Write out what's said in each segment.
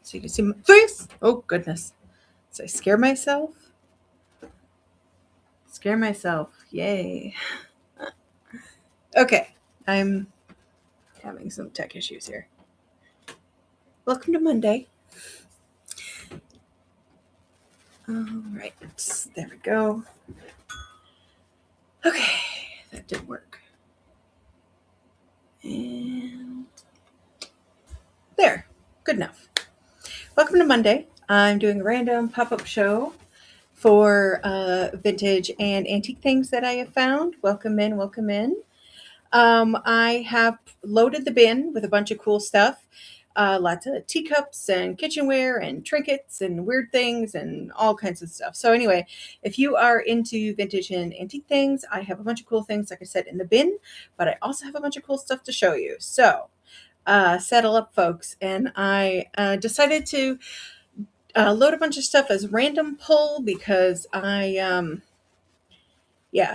so you can see my face. Oh, goodness. So I scare myself. Scare myself. Yay. Okay. I'm having some tech issues here. Welcome to Monday. All right. There we go. Okay. That didn't work. And there. Good enough. Welcome to Monday. I'm doing a random pop-up show for vintage and antique things that I have found. Welcome in, welcome in. I have loaded the bin with a bunch of cool stuff. Lots of teacups and kitchenware and trinkets and weird things and all kinds of stuff. So anyway, if you are into vintage and antique things, I have a bunch of cool things, like I said, in the bin, but I also have a bunch of cool stuff to show you. So settle up, folks. And I decided to load a bunch of stuff as random pull because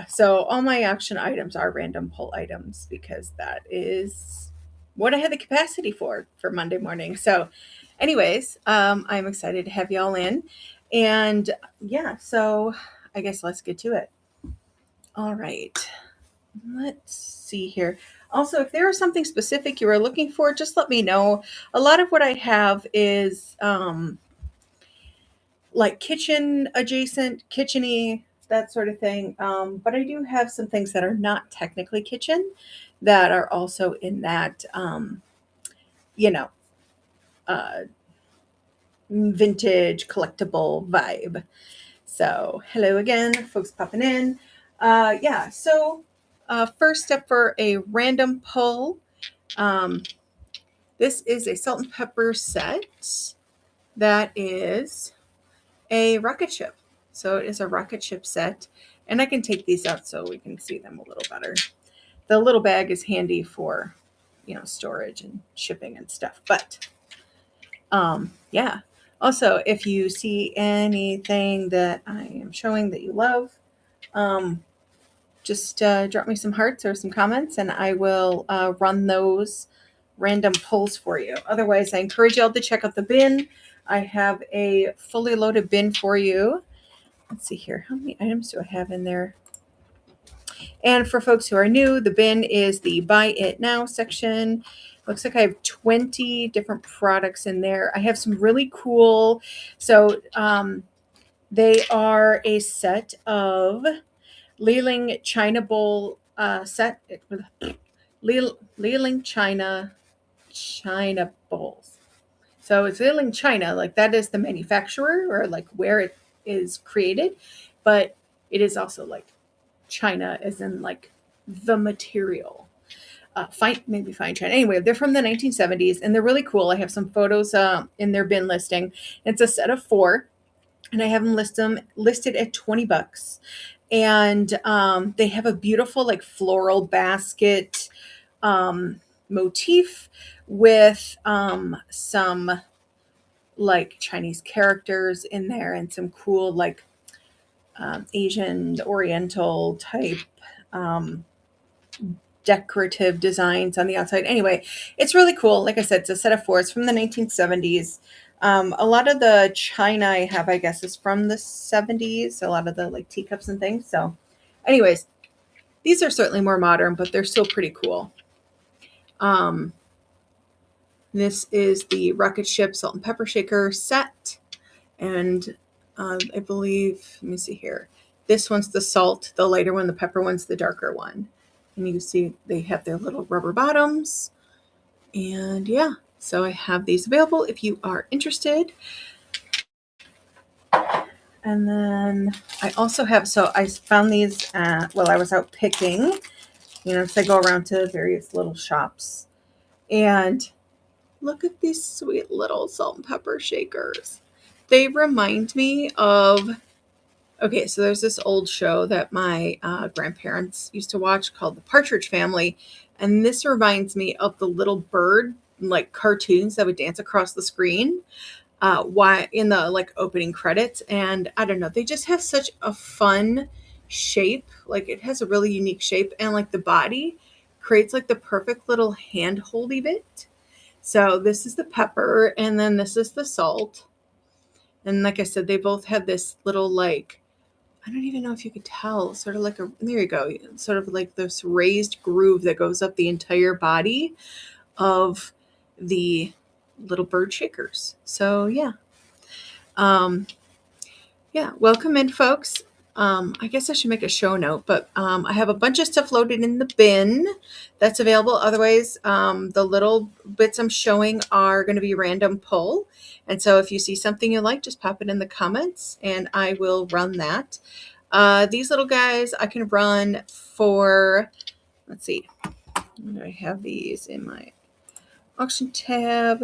so all my auction items are random pull items because that is what I had the capacity for Monday morning. So anyways, I'm excited to have y'all in. And so I guess let's get to it. All right. Let's see here. Also, if there is something specific you are looking for, just let me know. A lot of what I have is like kitchen adjacent, kitcheny, that sort of thing. But I do have some things that are not technically kitchen that are also in that, you know, uh, vintage collectible vibe. So hello again, folks popping in. First step for a random pull. This is a salt and pepper set that is a rocket ship. So it is a rocket ship set. And I can take these out so we can see them a little better. The little bag is handy for, storage and shipping and stuff. But also, if you see anything that I am showing that you love, just drop me some hearts or some comments and I will run those random pulls for you. Otherwise, I encourage y'all to check out the bin. I have a fully loaded bin for you. Let's see here. How many items do I have in there? And for folks who are new, the bin is the Buy It Now section. Looks like I have 20 different products in there. I have some really cool. So they are a set of Liling China bowl set. Liling China bowls. So it's Liling China, like that is the manufacturer or like where it is created, but it is also like China as in like the material. Fine China. Anyway, they're from the 1970s and they're really cool. I have some photos in their bin listing. It's a set of 4 and I have them listed at $20. And they have a beautiful like floral basket motif with some like Chinese characters in there and some cool like Asian Oriental type decorative designs on the outside. Anyway, it's really cool. Like I said, it's a set of 4. It's from the 1970s. A lot of the china I have, I guess, is from the 70s. A lot of the like teacups and things. So anyways, these are certainly more modern, but they're still pretty cool. This is the rocket ship salt and pepper shaker set. And I believe, let me see here. This one's the salt, the lighter one, the pepper one's the darker one. And you can see they have their little rubber bottoms. And so I have these available if you are interested. And then I also have, so I found these while I was out picking, so I go around to various little shops. And look at these sweet little salt and pepper shakers. They remind me of, okay, so there's this old show that my grandparents used to watch called The Partridge Family. And this reminds me of the little bird, like cartoons that would dance across the screen in the like opening credits. And I don't know, they just have such a fun shape. Like it has a really unique shape and like the body creates like the perfect little hand holdy bit. So this is the pepper, and then this is the salt. And like I said, they both have this little, like, I don't even know if you could tell, sort of like there you go, sort of like this raised groove that goes up the entire body of the little bird shakers. So yeah. Yeah, welcome in, folks. I guess I should make a show note, but I have a bunch of stuff loaded in the bin that's available. Otherwise, the little bits I'm showing are going to be random pull. And so if you see something you like, just pop it in the comments and I will run that. These little guys I can run for, let's see, I have these in my auction tab.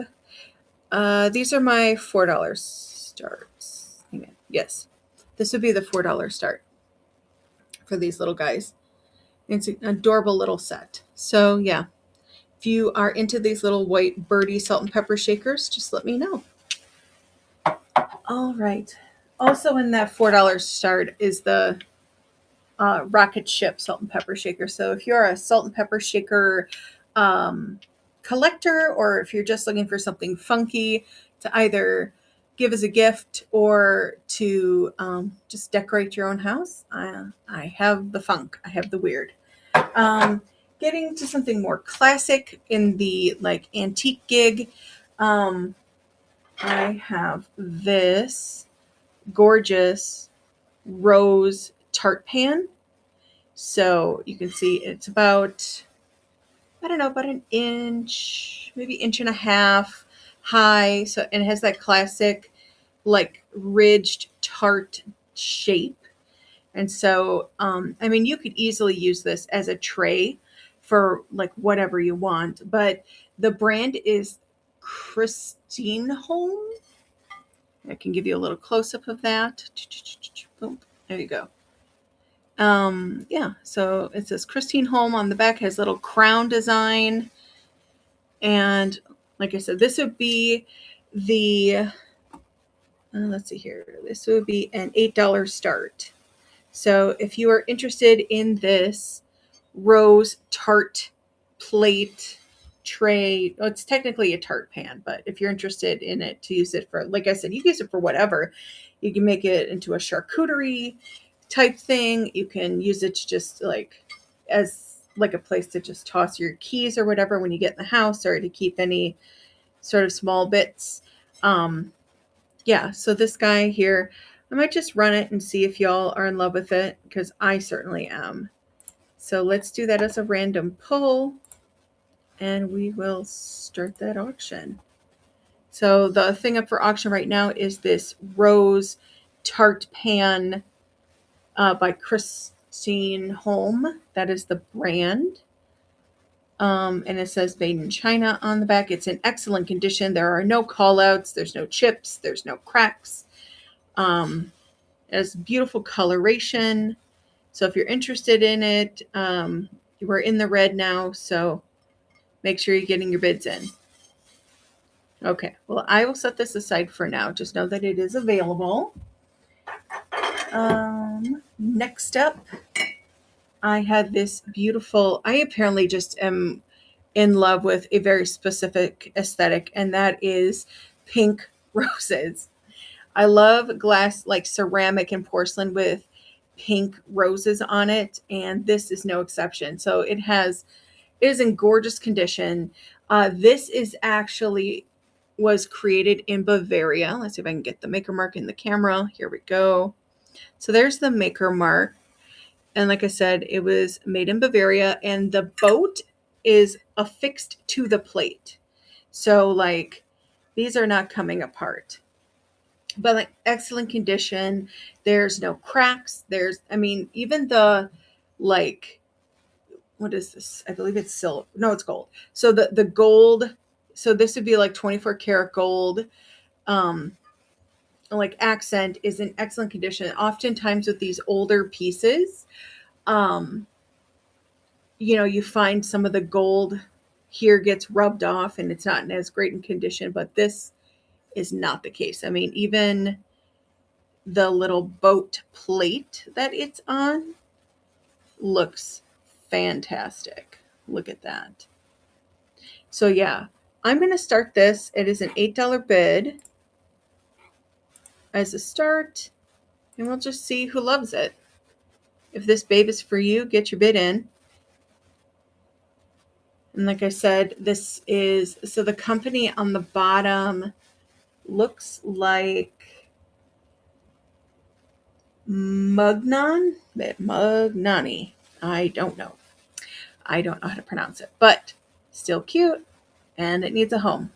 These are my $4 starts. Yes, this would be the $4 start for these little guys. It's an adorable little set. So yeah, if you are into these little white birdie salt and pepper shakers, just let me know. All right. Also in that $4 start is the rocket ship salt and pepper shaker. So if you're a salt and pepper shaker collector, or if you're just looking for something funky to either give as a gift or to just decorate your own house, I have the funk, I have the weird. Getting to something more classic in the like antique gig, I have this gorgeous rose tart pan. So you can see it's about, I don't know, about an inch, maybe inch and a half high. So, and it has that classic like ridged tart shape. And so, I mean, you could easily use this as a tray for like whatever you want, but the brand is Christine Home. I can give you a little close up of that. Boom. There you go. Yeah, so it says Christine Home on the back, has little crown design. And like I said, this would be the, let's see here, this would be an $8 start. So if you are interested in this rose tart plate tray, well, it's technically a tart pan, but if you're interested in it to use it for, like I said, you can use it for whatever. You can make it into a charcuterie type thing. You can use it to just like as like a place to just toss your keys or whatever when you get in the house, or to keep any sort of small bits. Yeah, so this guy here, I might just run it and see if y'all are in love with it, because I certainly am. So let's do that as a random pull, and we will start that auction. So the thing up for auction right now is this rose tart pan by Christine Home. That is the brand. And it says made in China on the back. It's in excellent condition. There are no call outs. There's no chips. There's no cracks. It has beautiful coloration. So if you're interested in it, we're in the red now. So make sure you're getting your bids in. Okay. Well, I will set this aside for now. Just know that it is available. Next up, I had this beautiful, I apparently just am in love with a very specific aesthetic, and that is pink roses. I love glass, like ceramic and porcelain with pink roses on it, and this is no exception. So it is in gorgeous condition. This is actually was created in Bavaria. Let's see if I can get the maker mark in the camera. Here we go. So there's the maker mark. And like I said, it was made in Bavaria, and the boat is affixed to the plate. So like these are not coming apart, but like excellent condition. There's no cracks. Even the, like, what is this? I believe it's silver. No, it's gold. So the gold, so this would be like 24 karat gold. Like accent is in excellent condition. Oftentimes with these older pieces, you find some of the gold here gets rubbed off and it's not in as great in condition, but this is not the case. I mean, even the little boat plate that it's on looks fantastic. Look at that. So yeah, I'm going to start this. It is an $8 bid as a start, and we'll just see who loves it. If this babe is for you, get your bid in. And like I said, this is, so the company on the bottom looks like Mugnani. I don't know. I don't know how to pronounce it, but still cute, and it needs a home.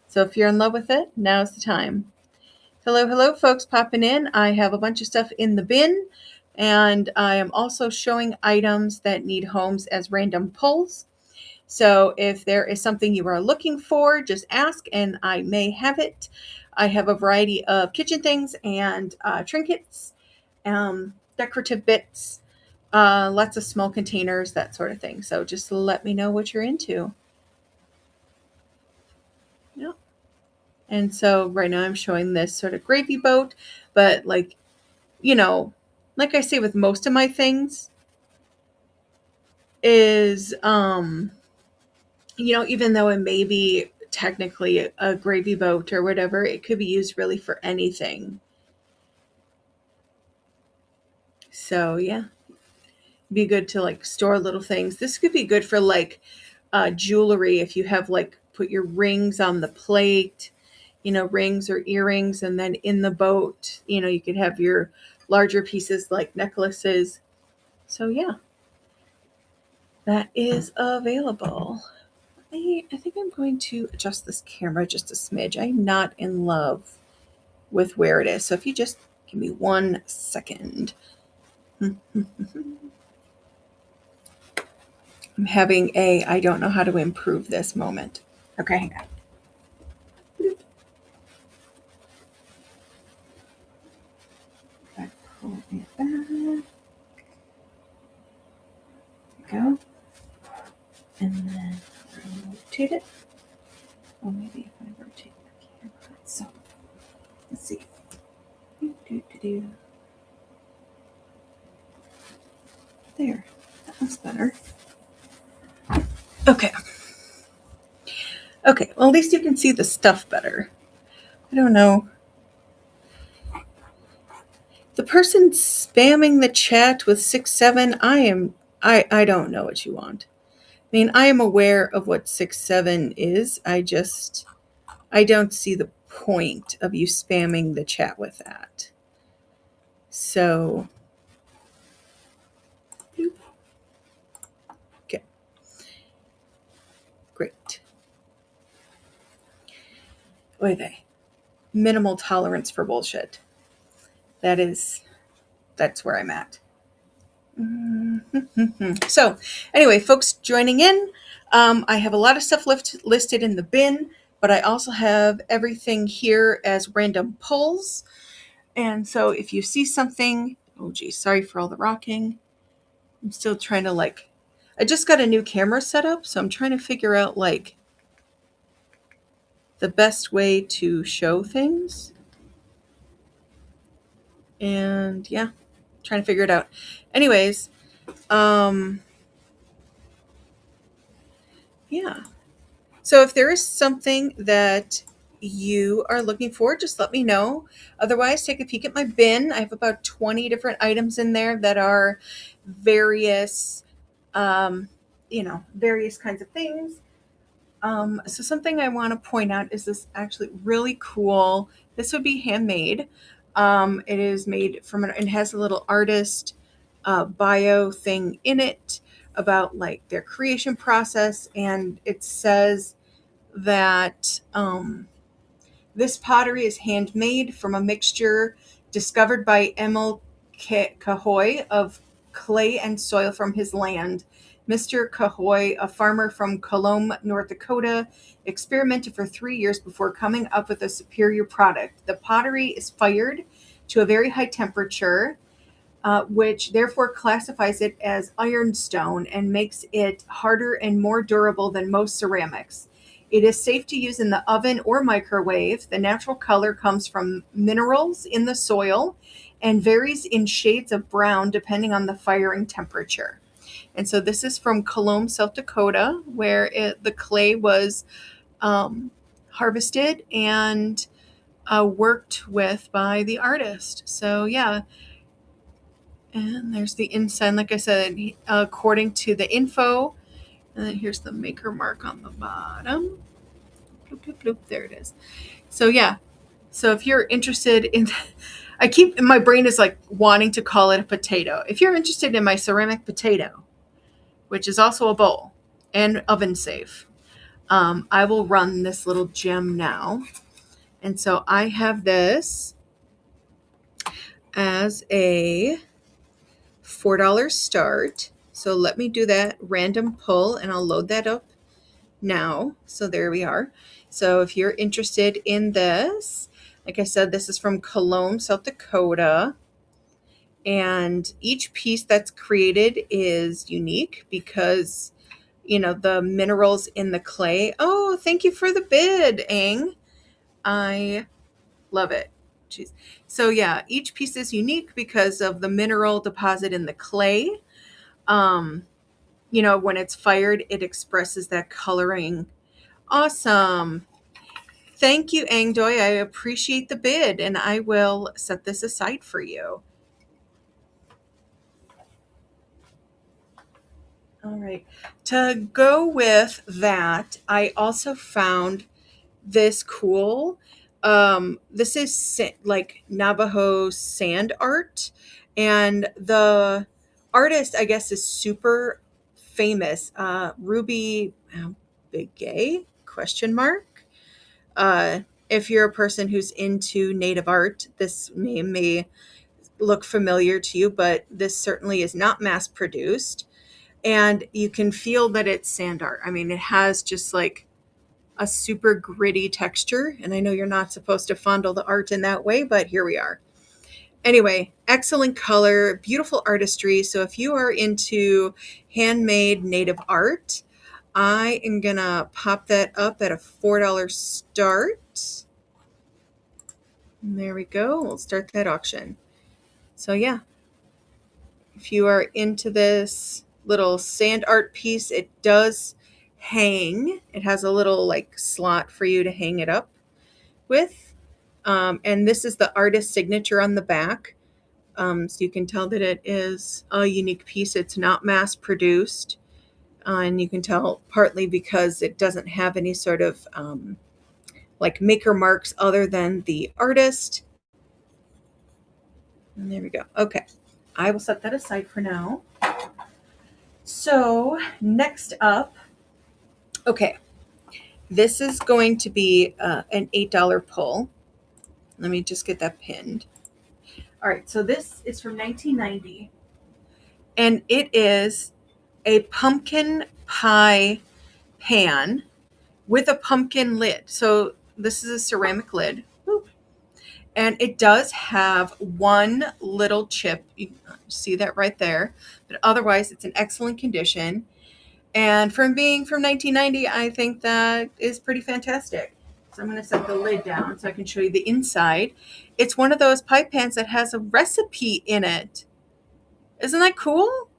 So if you're in love with it, now's the time. Hello, folks popping in. I have a bunch of stuff in the bin, and I am also showing items that need homes as random pulls. So if there is something you are looking for, just ask and I may have it. I have a variety of kitchen things and trinkets, decorative bits, lots of small containers, that sort of thing. So just let me know what you're into. Yeah. And so right now I'm showing this sort of gravy boat, but like, you know, like I say with most of my things is, even though it may be technically a gravy boat or whatever, it could be used really for anything. So yeah, be good to like store little things. This could be good for like jewelry if you have like put your rings on the plate, rings or earrings, and then in the boat, you could have your larger pieces like necklaces. So yeah, that is available. I think I'm going to adjust this camera just a smidge. I'm not in love with where it is. So if you just give me 1 second. I'm having I don't know how to improve this moment. Okay, hang on. I pull it back. Go. And then rotate it. Oh, maybe if I rotate the camera. So, let's see. There. That looks better. Okay. Okay, well, at least you can see the stuff better. I don't know. The person spamming the chat with 6-7, I don't know what you want. I mean, I am aware of what 6-7 is. I don't see the point of you spamming the chat with that. So, okay. Great. Oy vey. Minimal tolerance for bullshit. That's where I'm at. So, anyway, folks joining in, I have a lot of stuff listed in the bin, but I also have everything here as random pulls. And so if you see something, oh geez, sorry for all the rocking. I'm still trying to I just got a new camera set up, so I'm trying to figure out the best way to show things. And yeah, trying to figure it out. Anyways, yeah. So if there is something that you are looking for, just let me know. Otherwise, take a peek at my bin. I have about 20 different items in there that are various, various kinds of things. So something I want to point out is this actually really cool. This would be handmade. It is made it has a little artist bio thing in it about their creation process, and it says that this pottery is handmade from a mixture discovered by Emil Cahoy of clay and soil from his land. Mr. Cahoy, a farmer from Colomb, North Dakota, experimented for 3 years before coming up with a superior product. The pottery is fired to a very high temperature, which therefore classifies it as ironstone and makes it harder and more durable than most ceramics. It is safe to use in the oven or microwave. The natural color comes from minerals in the soil and varies in shades of brown depending on the firing temperature. And so this is from Colomb, South Dakota, where the clay was harvested and worked with by the artist. So yeah, and there's the inside, like I said, according to the info. And then here's the maker mark on the bottom. Bloop, bloop, bloop. There it is. So yeah. So if you're interested in, my brain is like wanting to call it a potato. If you're interested in my ceramic potato, which is also a bowl and oven safe, I will run this little gem now. And so I have this as a $4 start. So let me do that random pull and I'll load that up now. So there we are. So if you're interested in this, like I said, this is from Cologne, South Dakota. And each piece that's created is unique because, the minerals in the clay. Oh, thank you for the bid, Ang. I love it. Jeez. So yeah, each piece is unique because of the mineral deposit in the clay. When it's fired, it expresses that coloring. Awesome. Thank you, Angdoy. I appreciate the bid, and I will set this aside for you. All right. To go with that, I also found this cool. This is like Navajo sand art, and the artist, I guess, is super famous. Ruby Big Gay question mark. If you're a person who's into native art, this name may look familiar to you, but this certainly is not mass produced. And you can feel that it's sand art. I mean, it has just like a super gritty texture. And I know you're not supposed to fondle the art in that way, but here we are. Anyway, excellent color, beautiful artistry. So if you are into handmade native art, I am going to pop that up at a $4 start. And there we go. We'll start that auction. So yeah, if you are into this little sand art piece, it does hang. It has a little like slot for you to hang it up with. And this is the artist signature on the back. So you can tell that it is a unique piece. It's not mass produced. And you can tell partly because it doesn't have any sort of like maker marks other than the artist. And there we go. Okay. I will set that aside for now. So next up, okay, this is going to be an $8 pull. Let me just get that pinned. All right, so this is from 1990, and it is a pumpkin pie pan with a pumpkin lid. So this is a ceramic lid. And it does have one little chip. You see that right there. But otherwise, it's in excellent condition. And from being from 1990, I think that is pretty fantastic. So I'm going to set the lid down so I can show you the inside. It's one of those pie pans that has a recipe in it. Isn't that cool?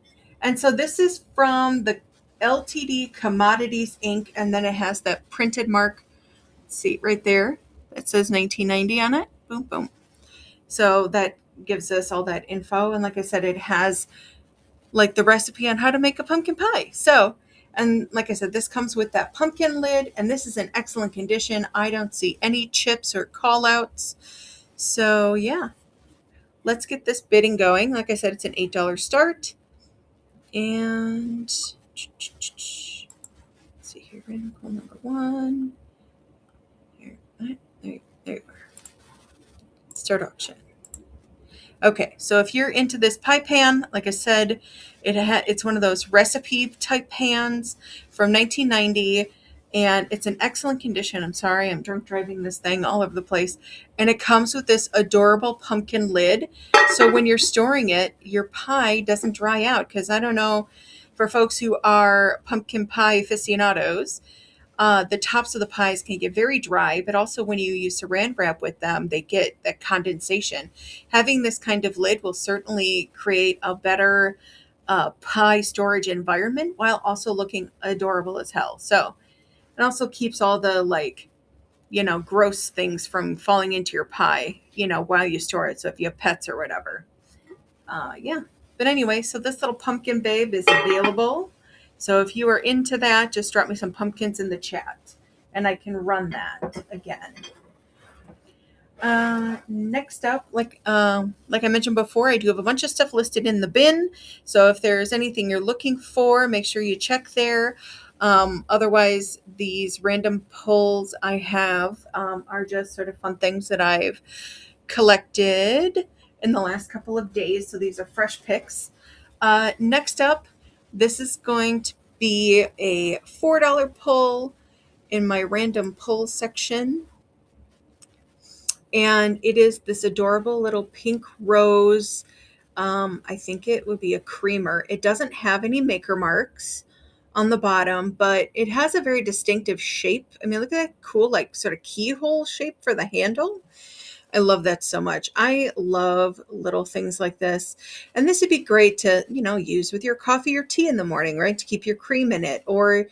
And so this is from the LTD Commodities Inc. And then it has that printed mark. See right there. It says 1990 on it. Boom, boom. So that gives us all that info. And like I said, it has like the recipe on how to make a pumpkin pie. So, and like I said, this comes with that pumpkin lid, and this is in excellent condition. I don't see any chips or call outs. So yeah, let's get this bidding going. Like I said, it's an $8 start. And let's see here, random call number 1. There you are. Start auction. Okay, so if you're into this pie pan, like I said, it's one of those recipe type pans from 1990, and it's in excellent condition. I'm sorry, I'm drunk driving this thing all over the place. And it comes with this adorable pumpkin lid. So when you're storing it, your pie doesn't dry out, because I don't know, for folks who are pumpkin pie aficionados, the tops of the pies can get very dry, but also when you use saran wrap with them, they get that condensation. Having this kind of lid will certainly create a better pie storage environment while also looking adorable as hell. So and also keeps all the gross things from falling into your pie, while you store it. So if you have pets or whatever. Yeah. But anyway, so this little pumpkin babe is available. So if you are into that, just drop me some pumpkins in the chat and I can run that again. Next up, like I mentioned before, I do have a bunch of stuff listed in the bin. So if there's anything you're looking for, make sure you check there. Otherwise, these random pulls I have are just sort of fun things that I've collected in the last couple of days. So these are fresh picks. Next up, this is going to be a $4 pull in my random pull section. And it is this adorable little pink rose. I think it would be a creamer. It doesn't have any maker marks on the bottom, but it has a very distinctive shape. I mean, look at that cool, like sort of keyhole shape for the handle. I love that so much. I love little things like this. And this would be great to, use with your coffee or tea in the morning, right? To keep your cream in it, or,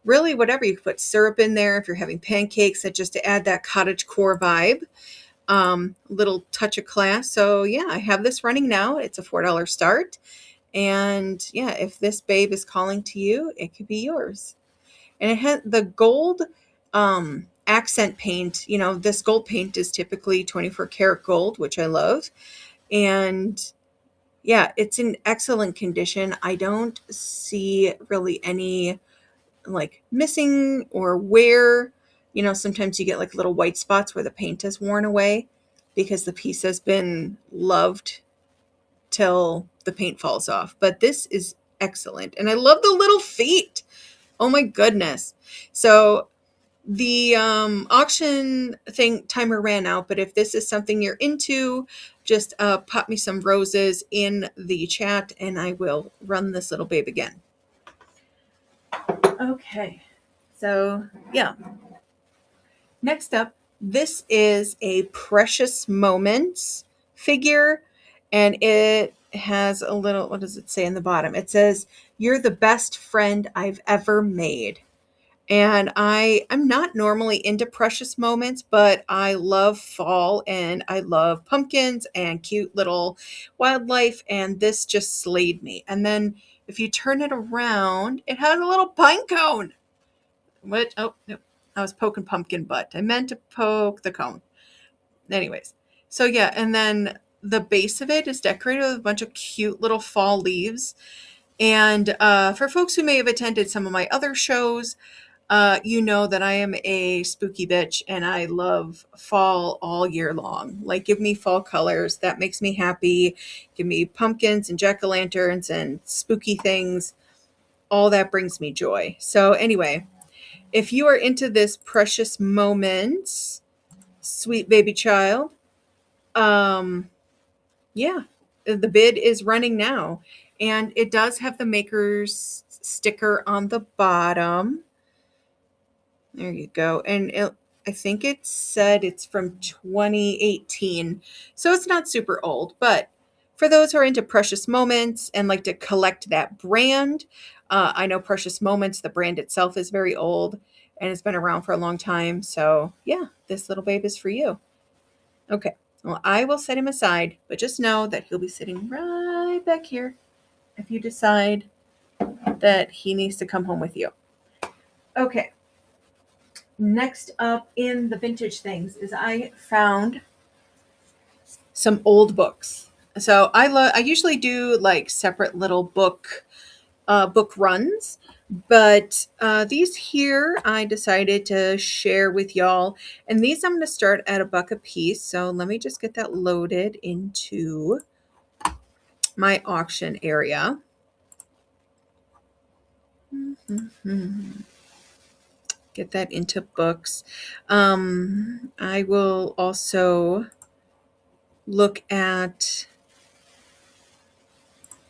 really whatever. You could put syrup in there if you're having pancakes, that just to add that cottage core vibe. Little touch of class. So yeah, I have this running now. It's a $4 start. And yeah, if this babe is calling to you, it could be yours. And it has the gold accent paint. This gold paint is typically 24 karat gold, which I love. And yeah, it's in excellent condition. I don't see really any like missing or wear. Sometimes you get like little white spots where the paint has worn away because the piece has been loved till the paint falls off. But this is excellent. And I love the little feet. Oh my goodness. So the auction thing timer ran out, but if this is something you're into, just pop me some roses in the chat and I will run this little babe again. Okay, so yeah. Next up, this is a Precious Moments figure, and it has a little, what does it say in the bottom? It says, "You're the best friend I've ever made." And I'm not normally into Precious Moments, but I love fall and I love pumpkins and cute little wildlife, and this just slayed me. And then if you turn it around, it has a little pine cone. Which, oh, no, I was poking pumpkin butt. I meant to poke the cone. Anyways, so yeah, and then the base of it is decorated with a bunch of cute little fall leaves. And for folks who may have attended some of my other shows, you know that I am a spooky bitch and I love fall all year long. Like, give me fall colors. That makes me happy. Give me pumpkins and jack-o'-lanterns and spooky things. All that brings me joy. So anyway, if you are into this Precious Moments, sweet baby child, yeah, the bid is running now. And it does have the maker's sticker on the bottom. There you go. And I think it said it's from 2018. So it's not super old. But for those who are into Precious Moments and like to collect that brand, I know Precious Moments, the brand itself, is very old and it's been around for a long time. So yeah, this little babe is for you. Okay. Well, I will set him aside, but just know that he'll be sitting right back here if you decide that he needs to come home with you. Okay. Next up in the vintage things is I found some old books. So I usually do like separate little book runs, but these here I decided to share with y'all. And these I'm going to start at $1 a piece. So let me just get that loaded into my auction area. Get that into books. I will also look at,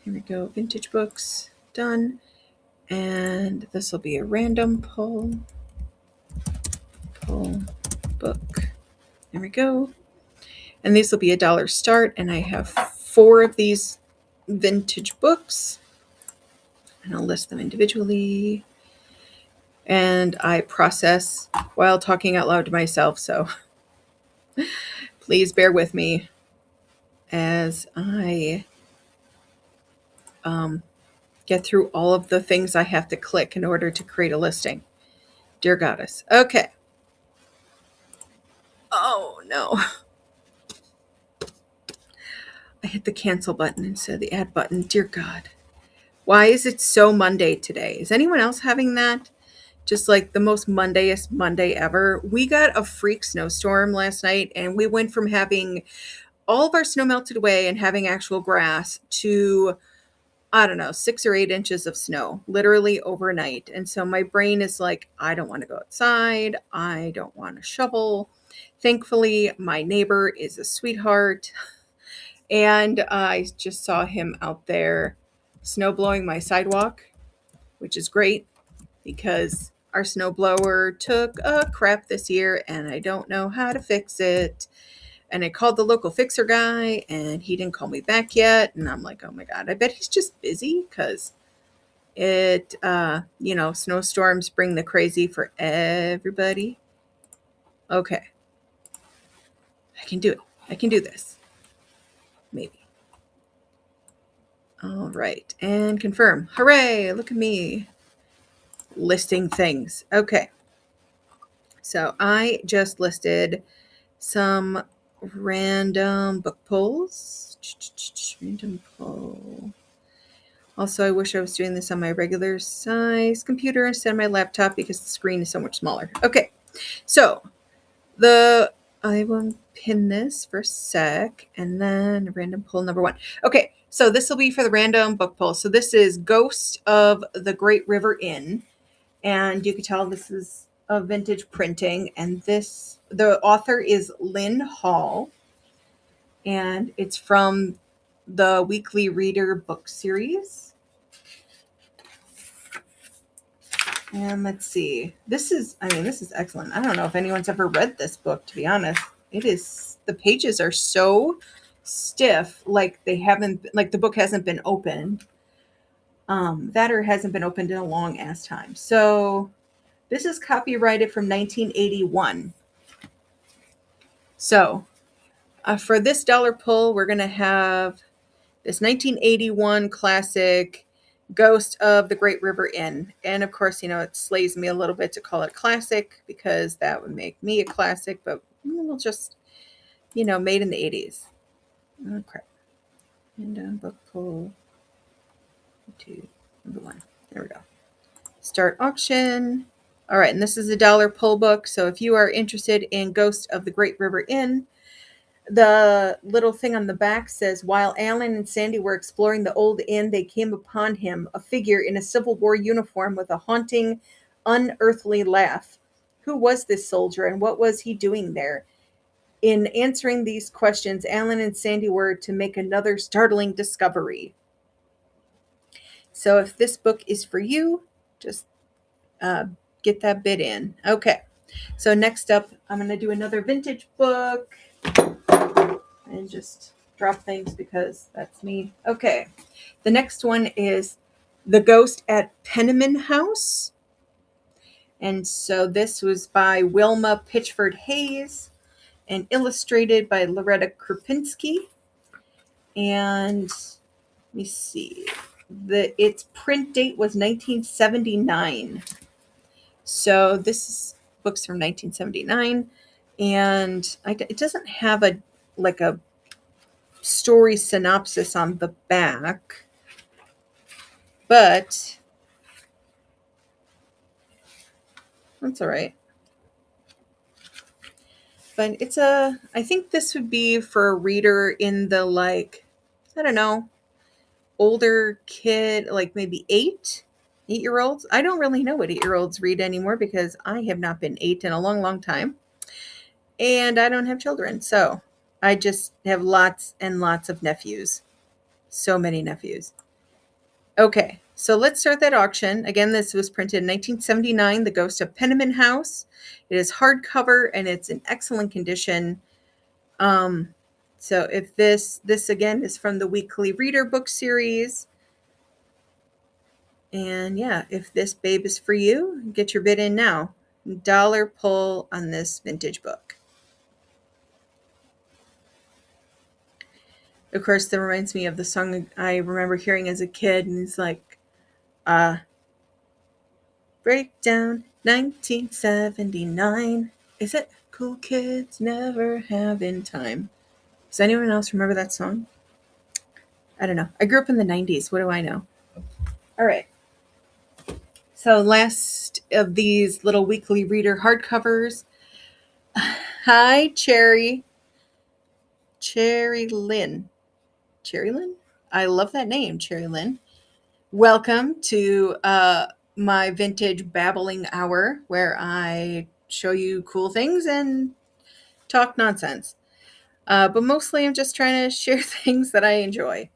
here we go, vintage books, done. And this will be a random pull book. There we go. And these will be $1 start. And I have 4 of these vintage books. And I'll list them individually. and I process while talking out loud to myself. So please bear with me as I get through all of the things I have to click in order to create a listing. Dear Goddess. Okay. Oh, no. I hit the cancel button instead of the add button. Dear God. Why is it so Monday today? Is anyone else having that? Just like the most Mondayest Monday ever. We got a freak snowstorm last night, and we went from having all of our snow melted away and having actual grass to, I don't know, 6 or 8 inches of snow, literally overnight. And so my brain is like, I don't want to go outside. I don't want to shovel. Thankfully, my neighbor is a sweetheart. And I just saw him out there snow blowing my sidewalk, which is great because our snowblower took a crap this year and I don't know how to fix it. And I called the local fixer guy and he didn't call me back yet. And I'm like, oh my God, I bet he's just busy because snowstorms bring the crazy for everybody. Okay. I can do it. I can do this. Maybe. All right. And confirm. Hooray. Look at me listing things. Okay. So I just listed some random book polls. Random poll. Also, I wish I was doing this on my regular size computer instead of my laptop because the screen is so much smaller. Okay, so I will pin this for a sec and then random poll number 1. Okay, so this will be for the random book poll. So this is Ghost of the Great River Inn, and you can tell this is a vintage printing, and the author is Lynn Hall, and it's from the Weekly Reader book series. And let's see. This is excellent. I don't know if anyone's ever read this book, to be honest. The pages are so stiff, like the book hasn't been opened. That or hasn't been opened in a long ass time. So this is copyrighted from 1981. So for this dollar pull, we're going to have this 1981 classic Ghost of the Great River Inn. And of course, it slays me a little bit to call it classic because that would make me a classic, but we'll just, made in the 80s. Oh, crap. And book pull 2, number 1. There we go. Start auction. All right, and this is a dollar pull book. So if you are interested in Ghost of the Great River Inn, the little thing on the back says, while Alan and Sandy were exploring the old inn, they came upon him, a figure in a Civil War uniform with a haunting, unearthly laugh. Who was this soldier and what was he doing there? In answering these questions, Alan and Sandy were to make another startling discovery. So if this book is for you, just get that bid in. Okay. So next up, I'm going to do another vintage book. And just drop things because that's me. Okay. The next one is The Ghost at Penniman House. And so this was by Wilma Pitchford Hayes and illustrated by Loretta Krupinski. And let me see. Its print date was 1979. So this book's from 1979. And it doesn't have a story synopsis on the back, but that's all right. But I think this would be for a reader in the I don't know, older kid, like maybe 8-year-olds. I don't really know what 8-year-olds read anymore because I have not been 8 in a long, long time. And I don't have children. So I just have lots and lots of nephews. So many nephews. Okay, so let's start that auction. Again, this was printed in 1979, The Ghost of Penniman House. It is hardcover and it's in excellent condition. So if this again is from the Weekly Reader book series. And yeah, if this babe is for you, get your bid in now. $1 pull on this vintage book. Of course, that reminds me of the song I remember hearing as a kid, and it's like, Breakdown 1979. Is it Cool Kids Never Having Time? Does anyone else remember that song? I don't know. I grew up in the 90s. What do I know? All right. So, last of these little weekly reader hardcovers. Hi, Cherry. Cherry Lynn. Cherry Lynn? I love that name, Cherry Lynn. Welcome to my vintage babbling hour where I show you cool things and talk nonsense. But mostly I'm just trying to share things that I enjoy.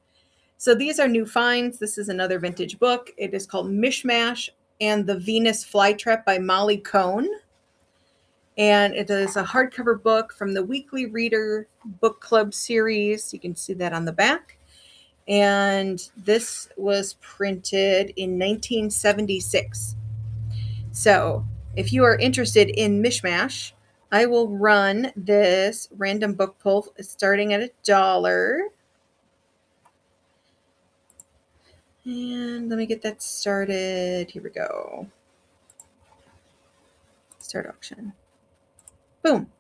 So these are new finds. This is another vintage book. It is called Mishmash and the Venus Flytrap by Molly Cohn. And it is a hardcover book from the Weekly Reader Book Club series. You can see that on the back. And this was printed in 1976. So if you are interested in Mishmash, I will run this random book pull starting at $1. And let me get that started. Here we go. Start auction. Boom.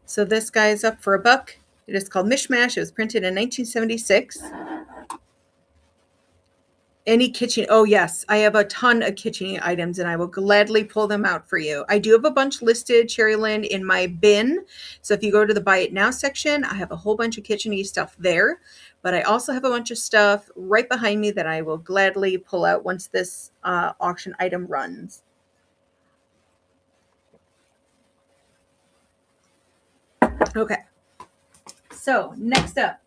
So this guy is up for $1. It is called Mishmash. It was printed in 1976. Any kitchen? Oh, yes. I have a ton of kitchen items and I will gladly pull them out for you. I do have a bunch listed, Cherry Lynn, in my bin. So if you go to the Buy It Now section, I have a whole bunch of kitchen-y stuff there. But I also have a bunch of stuff right behind me that I will gladly pull out once this auction item runs. Okay. So next up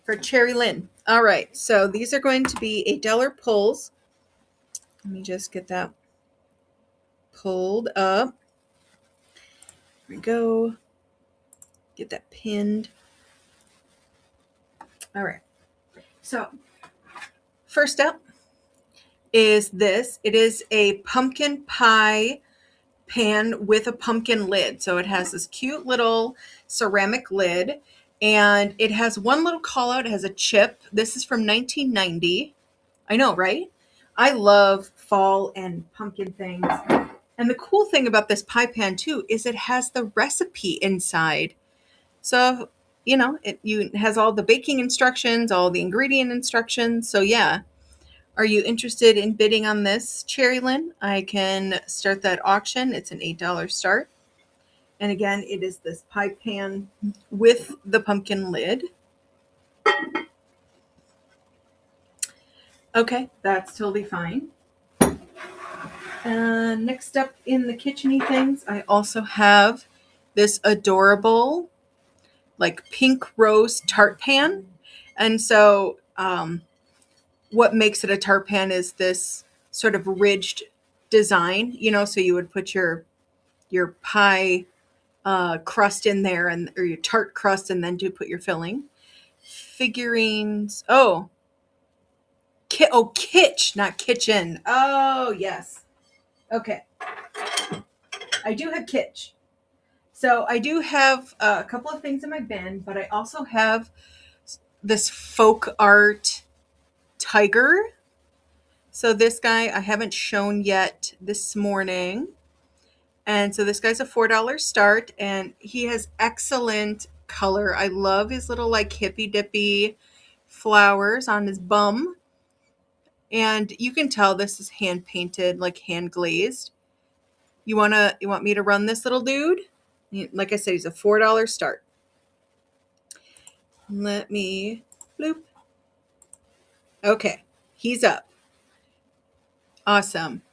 for Cherry Lynn. All right. So these are going to be $8 pulls. Let me just get that pulled up. Here we go. Get that pinned. All right. So first up is this. It is a pumpkin pie pan with a pumpkin lid. So it has this cute little ceramic lid and it has one little call out. It has a chip. This is from 1990. I know, right? I love fall and pumpkin things. And the cool thing about this pie pan too is it has the recipe inside. So, you know, it has all the baking instructions, all the ingredient instructions. So yeah. Are you interested in bidding on this, Cherry Lynn? I can start that auction. It's an $8 start. And again, it is this pie pan with the pumpkin lid. Okay, that's totally fine. Next up in the kitchen-y things, I also have this adorable, like pink rose tart pan. And so what makes it a tart pan is this sort of ridged design, you know, so you would put your pie crust in there or your tart crust and then put your filling. Figurines. Oh, kitsch, not kitchen. Oh, yes. Okay. I do have kitsch. So I do have a couple of things in my bin, but I also have this folk art tiger. So this guy I haven't shown yet this morning. And so this guy's a $4 start and he has excellent color. I love his little like hippy dippy flowers on his bum. And you can tell this is hand painted, like hand glazed. You want me to run this little dude? Like I said, he's a $4 start. Let me bloop. Okay, he's up. Awesome.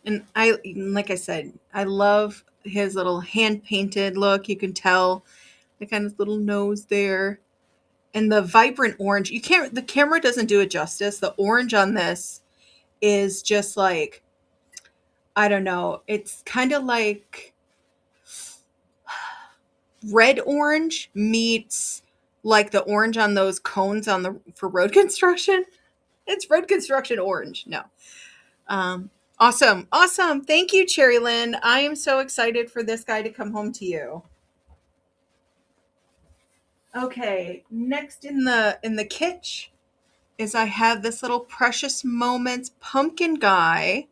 And like I said, I love his little hand painted look. You can tell the kind of little nose there. And the vibrant orange, the camera doesn't do it justice. The orange on this is just like, I don't know. It's kind of like red orange meets like the orange on those cones for road construction. It's road construction orange. No. Awesome. Awesome. Thank you, Cherry Lynn. I am so excited for this guy to come home to you. Okay, next in the kitsch is I have this little Precious Moments pumpkin guy,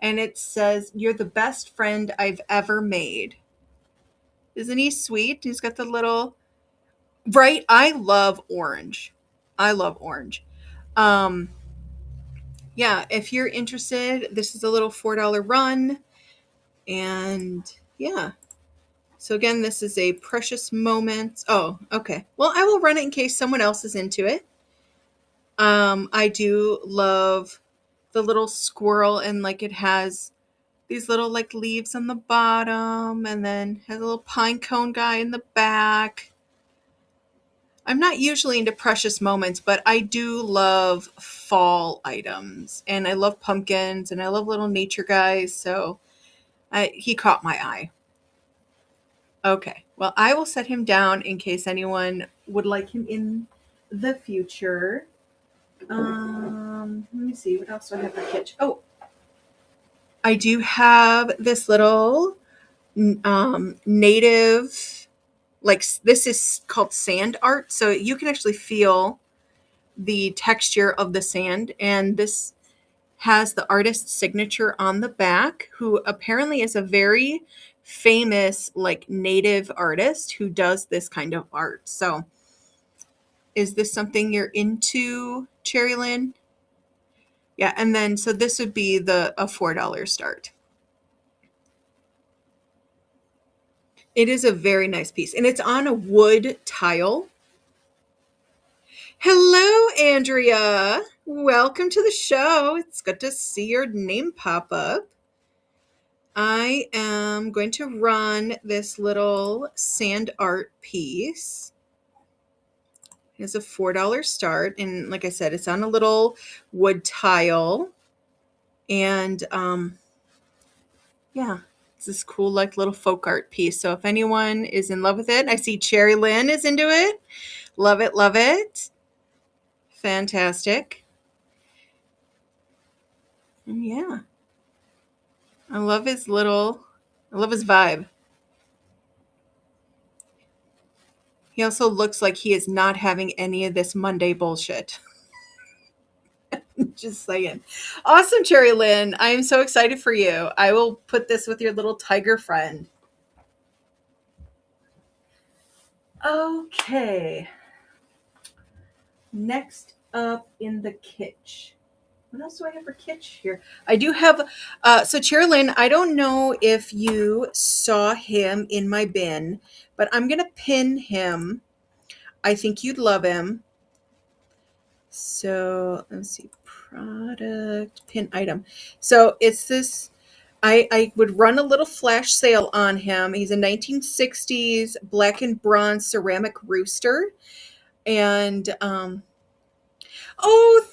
and it says, "You're the best friend I've ever made." Isn't he sweet? He's got the little right. I love orange. I love orange. Um, yeah, if you're interested, this is a little $4 run, and yeah. So again, this is a Precious Moments. Oh, okay. Well, I will run it in case someone else is into it. I do love the little squirrel, and like it has these little like leaves on the bottom, and then has a little pine cone guy in the back. I'm not usually into Precious Moments, but I do love fall items, and I love pumpkins, and I love little nature guys. So he caught my eye. Okay, well, I will set him down in case anyone would like him in the future. Let me see. What else do I have for kitsch? Oh, I do have this little native, like this is called sand art. So you can actually feel the texture of the sand. And this has the artist's signature on the back, who apparently is a very famous, like native artist who does this kind of art. So is this something you're into, Cherry Lynn? Yeah, and then so this would be a $4 start. It is a very nice piece, and it's on a wood tile. Hello, Andrea. Welcome to the show. It's good to see your name pop up. I am going to run this little sand art piece. It's a $4 start, and like I said, it's on a little wood tile, and yeah, it's this cool like little folk art piece. So if anyone is in love with it, I see Cherry Lynn is into it. Love it, love it. Fantastic. And yeah, I love his vibe. He also looks like he is not having any of this Monday bullshit. Just saying. Awesome, Cherry Lynn. I am so excited for you. I will put this with your little tiger friend. Okay. Next up in the kitsch. What else do I have for kitsch here? I do have, so Cherry Lynn, I don't know if you saw him in my bin, but I'm going to pin him. I think you'd love him. So let's see, product, pin item. So it's this, I would run a little flash sale on him. He's a 1960s black and bronze ceramic rooster. And, oh,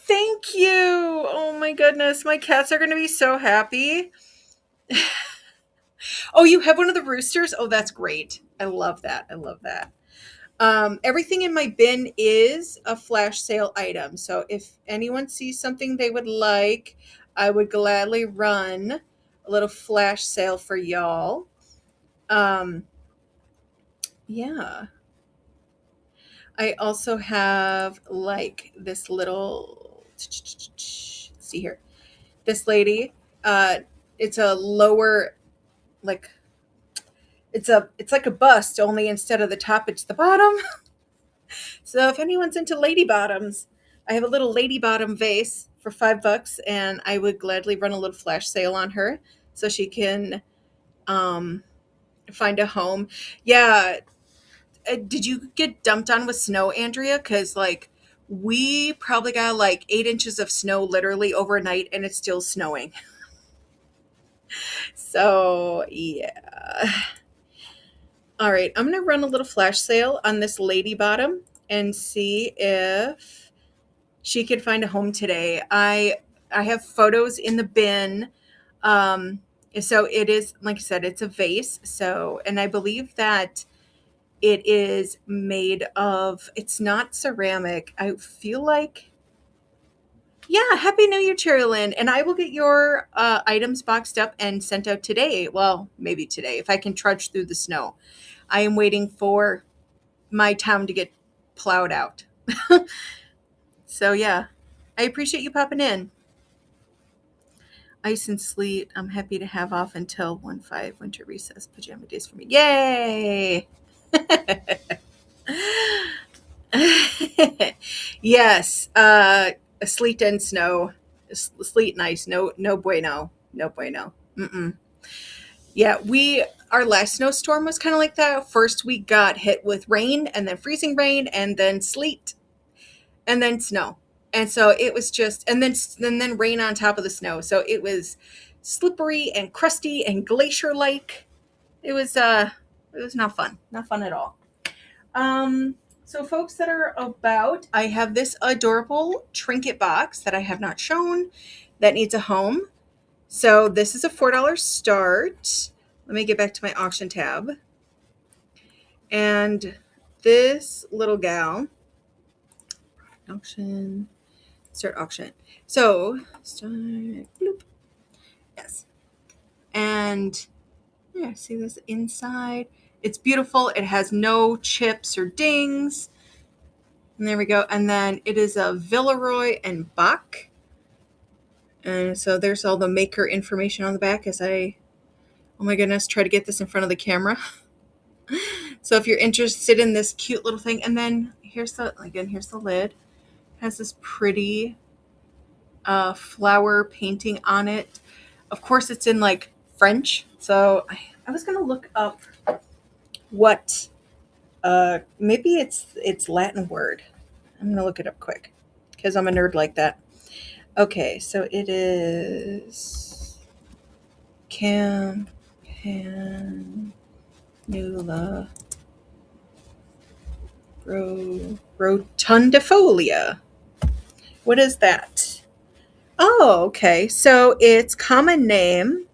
thank you. Oh my goodness. My cats are going to be so happy. Oh, you have one of the roosters? Oh, that's great. I love that. I love that. Everything in my bin is a flash sale item. So if anyone sees something they would like, I would gladly run a little flash sale for y'all. Um, yeah. I also have like this little, let's see here. This lady, it's a lower, like, it's like a bust, only instead of the top, it's the bottom. So if anyone's into lady bottoms, I have a little lady bottom vase for $5, and I would gladly run a little flash sale on her so she can um, find a home. Yeah. Did you get dumped on with snow, Andrea? Because like we probably got like 8 inches of snow literally overnight, and it's still snowing. So yeah. All right, I'm gonna run a little flash sale on this lady bottom and see if she could find a home today. I have photos in the bin. Um, so it is, like I said, it's a vase. So, and I believe that it is made of, it's not ceramic. I feel like Yeah, Happy New Year, Cherilyn. And I will get your items boxed up and sent out today. Well, maybe today, if I can trudge through the snow. I am waiting for my town to get plowed out. So, yeah, I appreciate you popping in. Ice and sleet. I'm happy to have off until 1/5 winter recess. Pajama days for me. Yay! Yes, sleet and snow, sleet and ice. No, no bueno, no bueno. Mm-mm. Yeah, we our last snowstorm was kind of like that. First, we got hit with rain, and then freezing rain, and then sleet, and then snow, and so it was just, and then rain on top of the snow. So it was slippery and crusty and glacier like. It was not fun at all. Um, so folks that are about, I have this adorable trinket box that I have not shown that needs a home. So this is a $4 start. Let me get back to my auction tab. And this little gal, auction, start auction. So start, bloop. Yes. And yeah, see this inside? It's beautiful. It has no chips or dings. And there we go. And then it is a Villeroy and Bach. And so there's all the maker information on the back as I, oh my goodness, try to get this in front of the camera. So if you're interested in this cute little thing, and then here's the lid. It has this pretty flower painting on it. Of course, it's in like French. So I was going to look up what, maybe it's Latin word. I'm going to look it up quick because I'm a nerd like that. Okay, so it is Campanula rotundifolia. What is that? Oh, okay. So its common name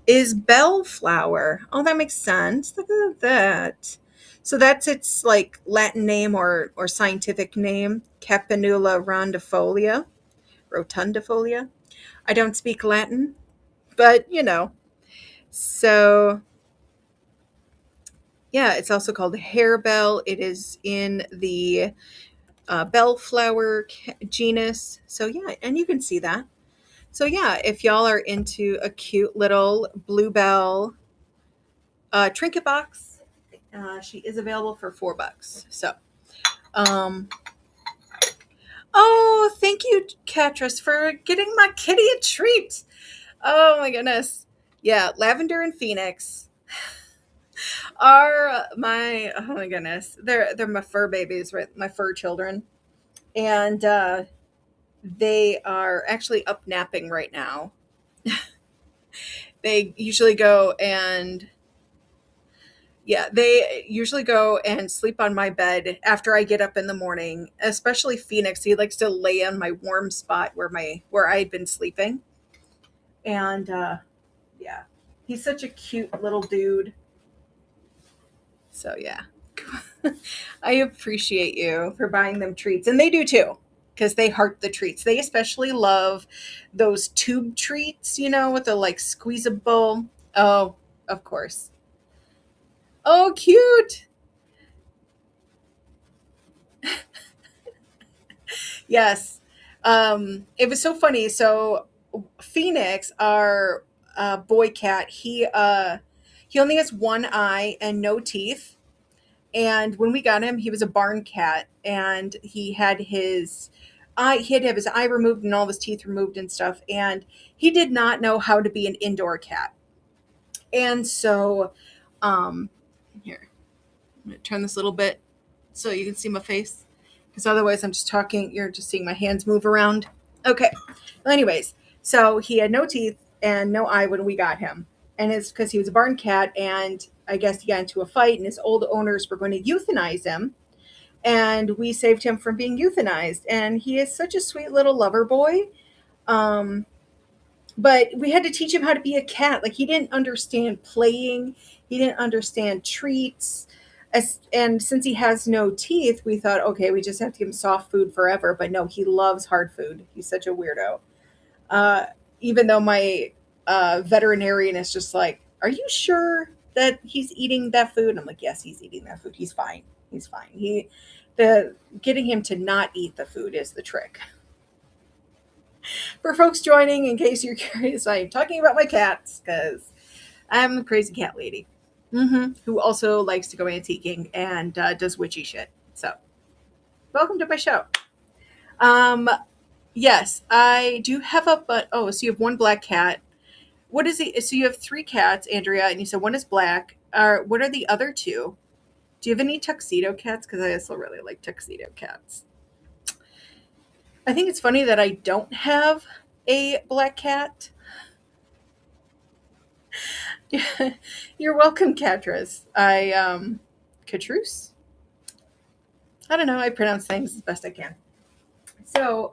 is bellflower. Oh, that makes sense. Look at that. So that's its like Latin name or scientific name, Campanula rotundifolia. I don't speak Latin, but So yeah, it's also called harebell. It is in the bellflower genus. So yeah, and you can see that. So yeah, if y'all are into a cute little bluebell trinket box, she is available for $4. So, um, oh, thank you, Catrice, for getting my kitty a treat. Oh my goodness, yeah, Lavender and Phoenix are my, oh my goodness, they're my fur babies, right? My fur children, and they are actually up napping right now. They usually go and Yeah, they usually go and sleep on my bed after I get up in the morning. Especially Phoenix, he likes to lay on my warm spot where I'd been sleeping. And yeah, he's such a cute little dude. So yeah, I appreciate you for buying them treats, and they do too, because they heart the treats. They especially love those tube treats, with the like squeezable. Oh, of course. Oh, cute. Yes. It was so funny. So Phoenix, our boy cat, he only has one eye and no teeth. And when we got him, he was a barn cat, and he had to have his eye removed and all of his teeth removed and stuff. And he did not know how to be an indoor cat. And so, here, I'm gonna turn this a little bit so you can see my face, because otherwise I'm just talking. You're just seeing my hands move around. Okay. Well, anyways, so he had no teeth and no eye when we got him, and it's because he was a barn cat, and I guess he got into a fight, and his old owners were going to euthanize him, and we saved him from being euthanized. And he is such a sweet little lover boy. Um, but we had to teach him how to be a cat. Like, he didn't understand playing. He didn't understand treats. And since he has no teeth, we thought, okay, we just have to give him soft food forever. But no, he loves hard food. He's such a weirdo. Uh, Even though my veterinarian is just like, "Are you sure that he's eating that food?" And I'm like, "Yes, he's eating that food. He's fine. He's fine." The getting him to not eat the food is the trick. For folks joining, in case you're curious, I'm talking about my cats because I'm a crazy cat lady, who also likes to go antiquing and does witchy shit. So, welcome to my show. Um, yes, I do have a but. Oh, so you have one black cat. What is it? So you have three cats, Andrea, and you said one is black. What are the other two? Do you have any tuxedo cats? Because I also really like tuxedo cats. I think it's funny that I don't have a black cat. You're welcome, Catrice. Catrice? I don't know. I pronounce things as best I can. So,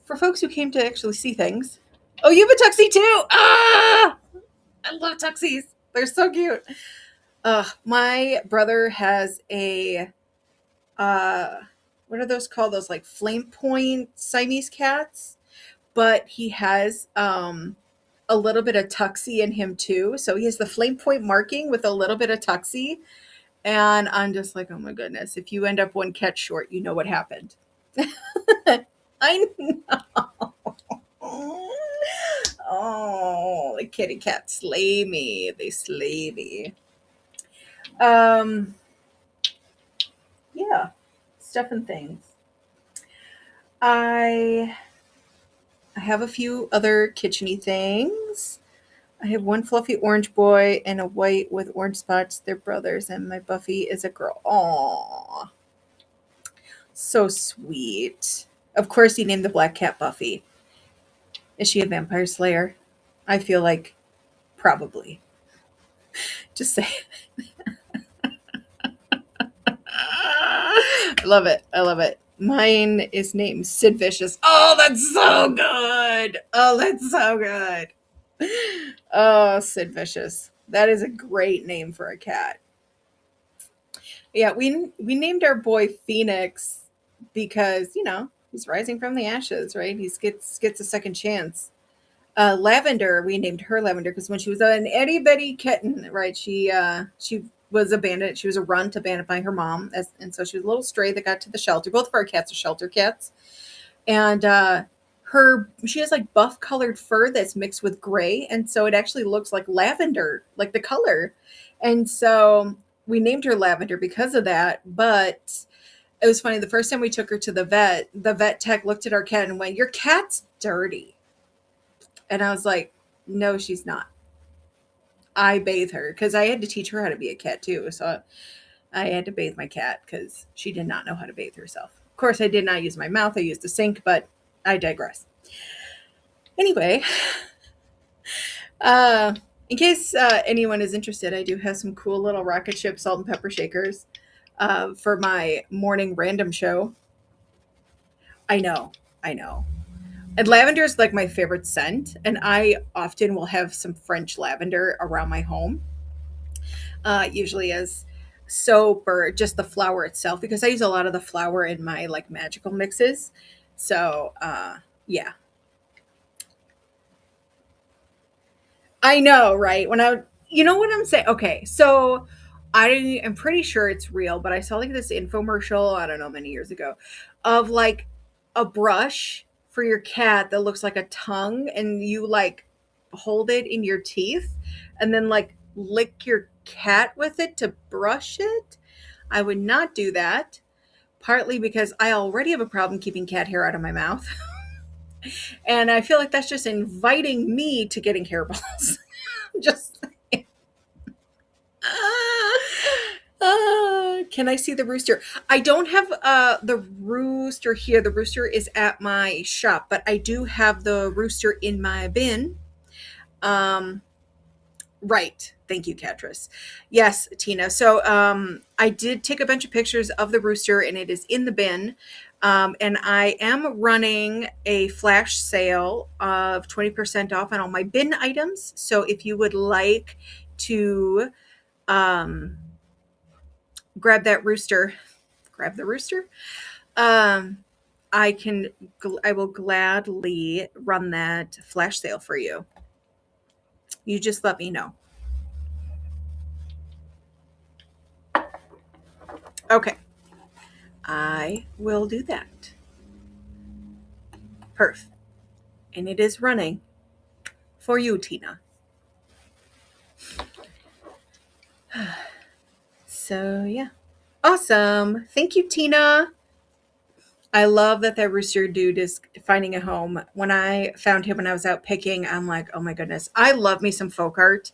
for folks who came to actually see things, oh, you have a tuxie too! Ah! I love tuxies. They're so cute. My brother has a uh what are those called? Those like flame point Siamese cats, but he has a little bit of tuxie in him too. So he has the flame point marking with a little bit of tuxie, and I'm just like, oh my goodness! If you end up one cat short, you know what happened. I know. Oh, the kitty cats slay me. They slay me. Um, yeah, stuff and things. I I have a few other kitcheny things. I have one fluffy orange boy and a white with orange spots. They're brothers, and my Buffy is a girl. Aww, so sweet. Of course, he named the black cat Buffy. Is she a vampire slayer? I feel like probably. Just say. I love it. I love it. Mine is named Sid Vicious. Oh, that's so good. Oh, that's so good. Oh, Sid Vicious. That is a great name for a cat. Yeah, we named our boy Phoenix because, he's rising from the ashes, right? He gets a second chance. Lavender, we named her Lavender because when she was an itty bitty kitten, right? She was abandoned. She was a runt abandoned by her mom, and so she was a little stray that got to the shelter. Both of our cats are shelter cats, and she has like buff colored fur that's mixed with gray, and so it actually looks like lavender, like the color, and so we named her Lavender because of that. But it was funny. The first time we took her to the vet tech looked at our cat and went, "Your cat's dirty." And I was like, no, she's not. I bathe her because I had to teach her how to be a cat too. So I had to bathe my cat because she did not know how to bathe herself. Of course, I did not use my mouth. I used a sink, but I digress. Anyway, uh, in case anyone is interested, I do have some cool little rocket ship salt and pepper shakers for my morning random show. I know. I know. And lavender is like my favorite scent, and I often will have some French lavender around my home, usually as soap or just the flower itself, because I use a lot of the flower in my like magical mixes. So, yeah, I know, right? You know what I'm saying? Okay, so I am pretty sure it's real, but I saw like this infomercial, I don't know, many years ago, of like a brush for your cat that looks like a tongue, and you like hold it in your teeth and then like lick your cat with it to brush it. I would not do that, partly because I already have a problem keeping cat hair out of my mouth. And I feel like that's just inviting me to getting hairballs. Just can I see the rooster? I don't have the rooster here. The rooster is at my shop, but I do have the rooster in my bin. Um, right. Thank you, Catrice. Yes, Tina. So I did take a bunch of pictures of the rooster, and it is in the bin. And I am running a flash sale of 20% off on all my bin items. So if you would like to um, grab that rooster, grab the rooster, I will gladly run that flash sale for you. You just let me know. Okay. I will do that. Perf. And it is running for you, Tina. So, yeah. Awesome. Thank you, Tina. I love that rooster dude is finding a home. When I found him when I was out picking, I'm like, oh my goodness. I love me some folk art.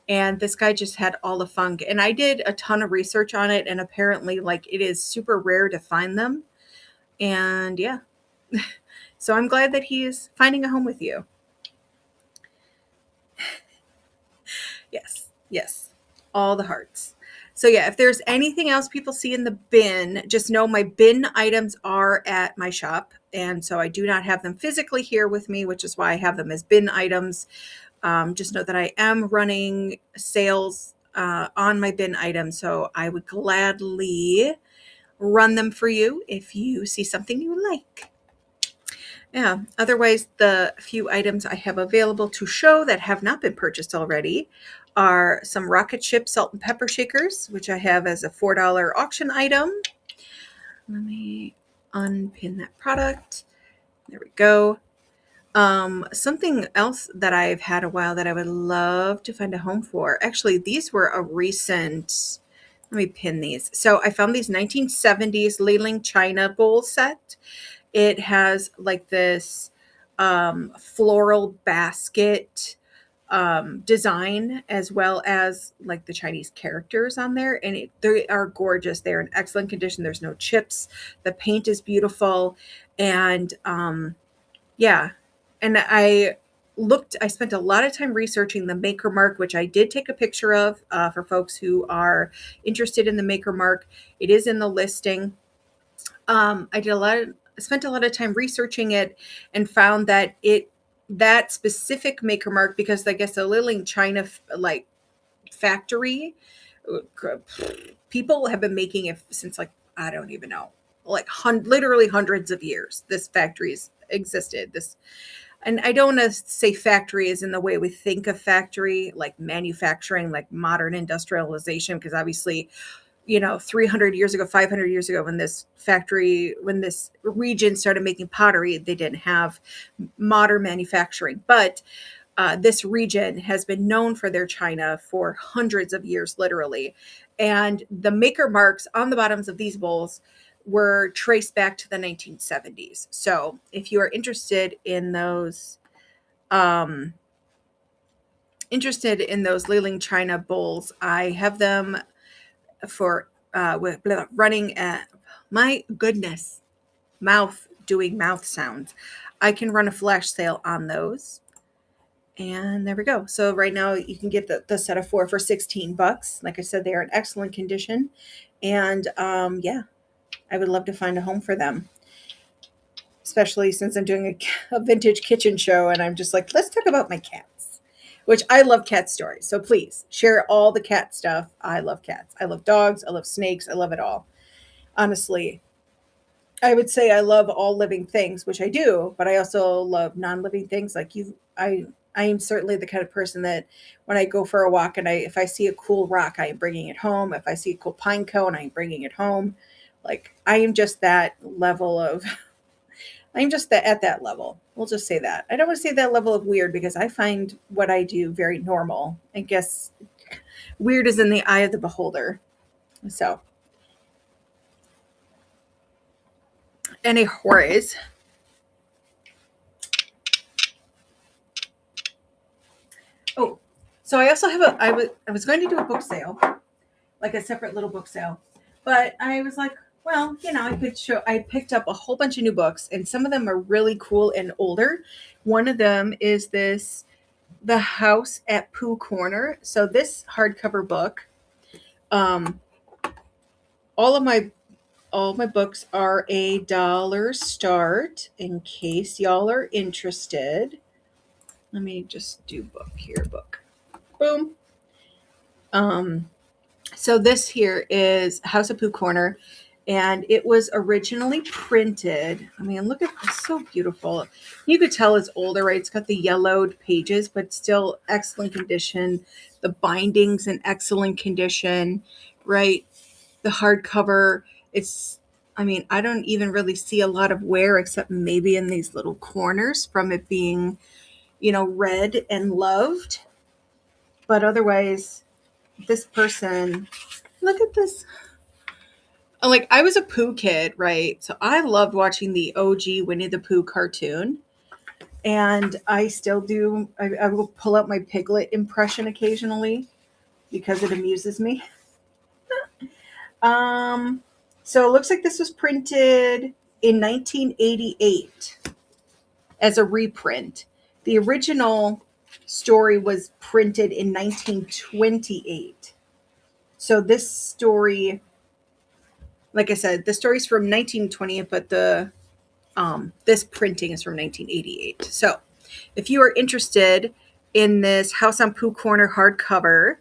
And this guy just had all the funk. And I did a ton of research on it. And apparently, like, it is super rare to find them. And yeah. So I'm glad that he is finding a home with you. Yes. Yes. All the hearts. So yeah, if there's anything else people see in the bin, just know my bin items are at my shop. And so I do not have them physically here with me, which is why I have them as bin items. Just know that I am running sales on my bin items. So I would gladly run them for you if you see something you like. Yeah. Otherwise, the few items I have available to show that have not been purchased already are some rocket ship salt and pepper shakers, which I have as a $4 auction item. Let me unpin that product. There we go. Something else that I've had a while that I would love to find a home for. Actually, these were a recent, let me pin these. So I found these 1970s Leiling China bowl set. It has like this floral basket design, as well as like the Chinese characters on there. And they are gorgeous. They're in excellent condition. There's no chips. The paint is beautiful. And yeah. And I spent a lot of time researching the maker mark, which I did take a picture of for folks who are interested in the maker mark. It is in the listing. I spent a lot of time researching it and found that that specific maker mark, because I guess the Liling China like factory, people have been making it since like, I don't even know, like literally hundreds of years. This factory's existed. And I don't want to say factory is in the way we think of factory, like manufacturing, like modern industrialization, because obviously, 300 years ago, 500 years ago, when this region started making pottery, they didn't have modern manufacturing. But this region has been known for their china for hundreds of years, literally. And the maker marks on the bottoms of these bowls were traced back to the 1970s. So if you are interested in those Leiling China bowls, I have them for running at, my goodness, doing mouth sounds. I can run a flash sale on those. And there we go. So right now you can get the set of 4 for $16. Like I said, they are in excellent condition. And yeah, I would love to find a home for them, especially since I'm doing a vintage kitchen show. And I'm just like, let's talk about my cats, which I love cat stories. So please share all the cat stuff. I love cats. I love dogs. I love snakes. I love it all. Honestly, I would say I love all living things, which I do, but I also love non-living things like you. I am certainly the kind of person that when I go for a walk and if I see a cool rock, I am bringing it home. If I see a cool pine cone, I am bringing it home. Like I am just that level of, I'm just at that level. We'll just say that. I don't want to say that level of weird because I find what I do very normal. I guess weird is in the eye of the beholder. So, anyways, oh, so I also have I was going to do a book sale, like a separate little book sale, but I was like, well, I picked up a whole bunch of new books, and some of them are really cool and older. One of them is The House at Pooh Corner. So this hardcover book, all my books are $1 start in case y'all are interested. Let me just do book here, book. Boom. So this here is House of Pooh Corner, and it was originally printed. I mean, look at this, so beautiful. You could tell it's older, right? It's got the yellowed pages, but still excellent condition. The binding's in excellent condition, right? The hardcover, it's, I mean, I don't even really see a lot of wear except maybe in these little corners from it being, read and loved. But otherwise, this person, look at this. Like, I was a Pooh kid, right? So I loved watching the OG Winnie the Pooh cartoon. And I still do. I will pull out my Piglet impression occasionally because it amuses me. Um, so it looks like this was printed in 1988 as a reprint. The original story was printed in 1928. So this story, like I said, the story's from 1920, but this printing is from 1988. So if you are interested in this House on Pooh Corner hardcover,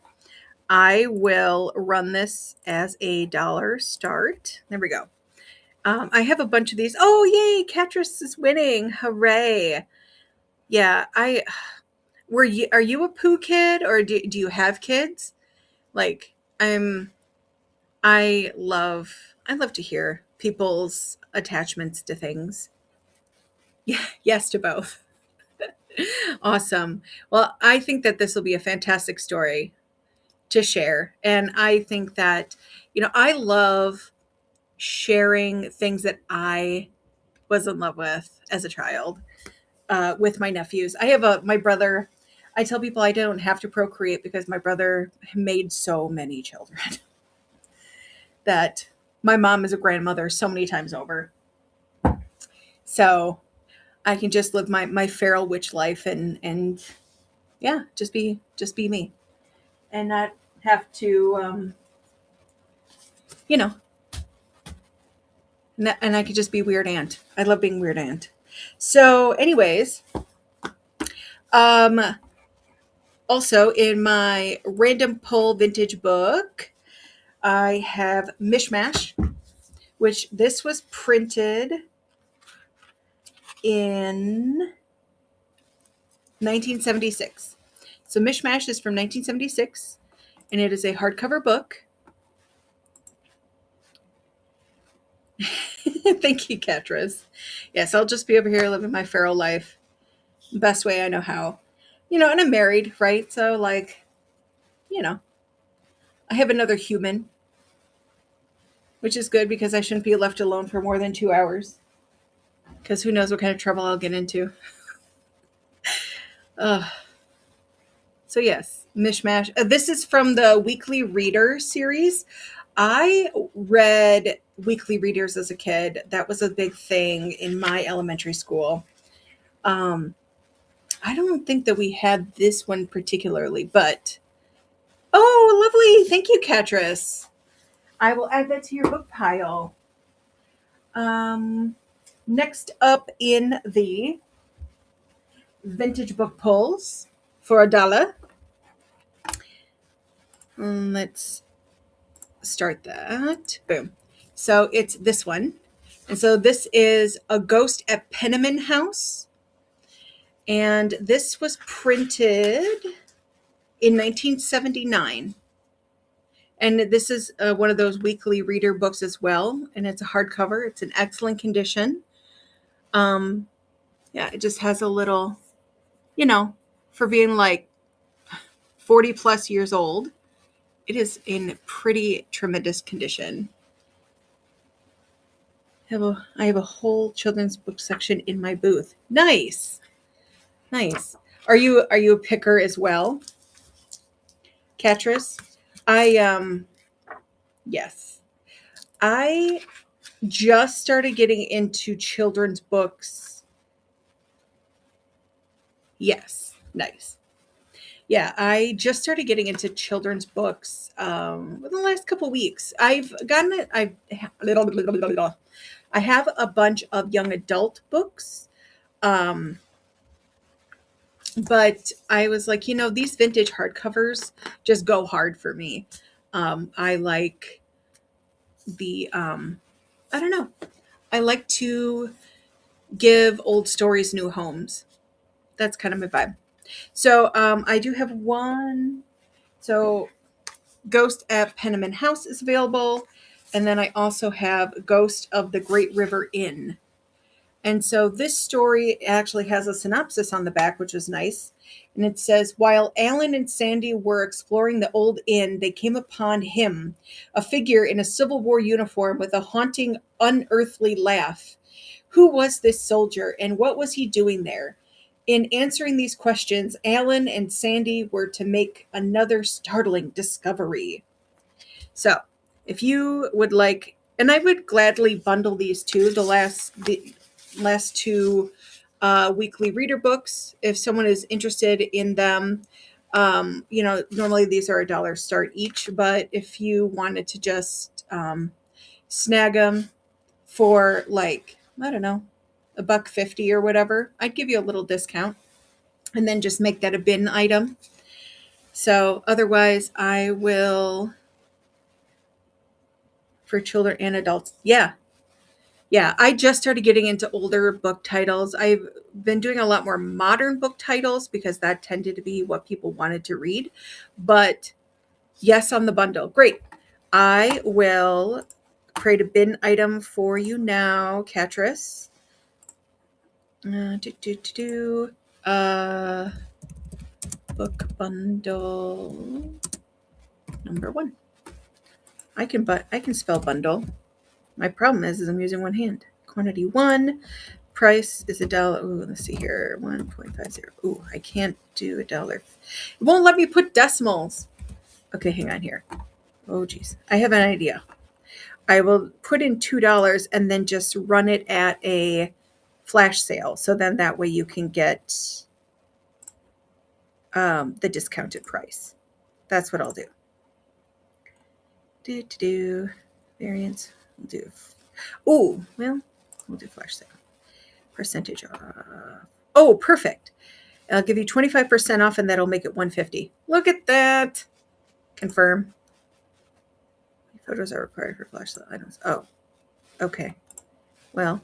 I will run this as a $1 start. There we go. I have a bunch of these. Oh, yay! Catrice is winning! Hooray! Yeah, Are you a Pooh kid, or do you have kids? Like, I love to hear people's attachments to things. Yeah, yes to both. Awesome. Well, I think that this will be a fantastic story to share, and I think that I love sharing things that I was in love with as a child, with my nephews. I have my brother. I tell people I don't have to procreate because my brother made so many children that my mom is a grandmother so many times over. So I can just live my feral witch life and yeah, just be me and not have to you know and I could just be Weird Aunt. I love being Weird Aunt. So anyways, also in my random pull vintage book, I have Mishmash, which this was printed in 1976. So Mishmash is from 1976, and it is a hardcover book. Thank you, Catrice. Yes, I'll just be over here living my feral life best way I know how. And I'm married, right? So, like, I have another human, which is good because I shouldn't be left alone for more than 2 hours. Because who knows what kind of trouble I'll get into. So, yes, Mishmash. This is from the Weekly Reader series. I read Weekly Readers as a kid. That was a big thing in my elementary school. I don't think that we had this one particularly, but oh, lovely. Thank you, Catrice. I will add that to your book pile. Next up in the vintage book pulls for $1. Let's start that. Boom. So it's this one. And so this is A Ghost at Penniman House. And this was printed in 1979. And this is one of those Weekly Reader books as well. And it's a hardcover. It's in excellent condition. Yeah, it just has a little, for being like 40 plus years old, it is in pretty tremendous condition. I have a whole children's book section in my booth. Nice. Are you a picker as well, Catrice? Yes. I just started getting into children's books. Yes. Nice. Yeah, I just started getting into children's books in the last couple weeks. I've gotten it. I have a bunch of young adult books, but I was like, these vintage hardcovers just go hard for me. I like I don't know. I like to give old stories new homes. That's kind of my vibe. So I do have one. So Ghost at Penniman House is available. And then I also have Ghost of the Great River Inn. And so this story actually has a synopsis on the back, which is nice. And it says, while Alan and Sandy were exploring the old inn, they came upon him, a figure in a Civil War uniform with a haunting, unearthly laugh. Who was this soldier and what was he doing there? In answering these questions, Alan and Sandy were to make another startling discovery. So, if you would like, and I would gladly bundle these two, the last two weekly reader books, if someone is interested in them. Normally these are $1 start each, but if you wanted to just snag them for like, I don't know, $1.50 or whatever, I'd give you a little discount and then just make that a bin item. So otherwise I will, for children and adults. Yeah. I just started getting into older book titles. I've been doing a lot more modern book titles because that tended to be what people wanted to read. But yes, on the bundle. Great. I will create a bin item for you now, Catrice. Book bundle number 1. I can spell bundle. My problem is I'm using one hand. Quantity 1. Price is $1. Ooh, let's see here. 1.50. Ooh, I can't do $1. It won't let me put decimals. Okay, hang on here. Oh, geez. I have an idea. I will put in $2 and then just run it at a flash sale. So then that way you can get the discounted price. That's what I'll do. Variance. We'll do. Oh, well, we'll do flash sale. Percentage off. Oh, perfect. I'll give you 25% off and that'll make it $150. Look at that. Confirm. Photos are required for flash sale items. Oh, okay. Well,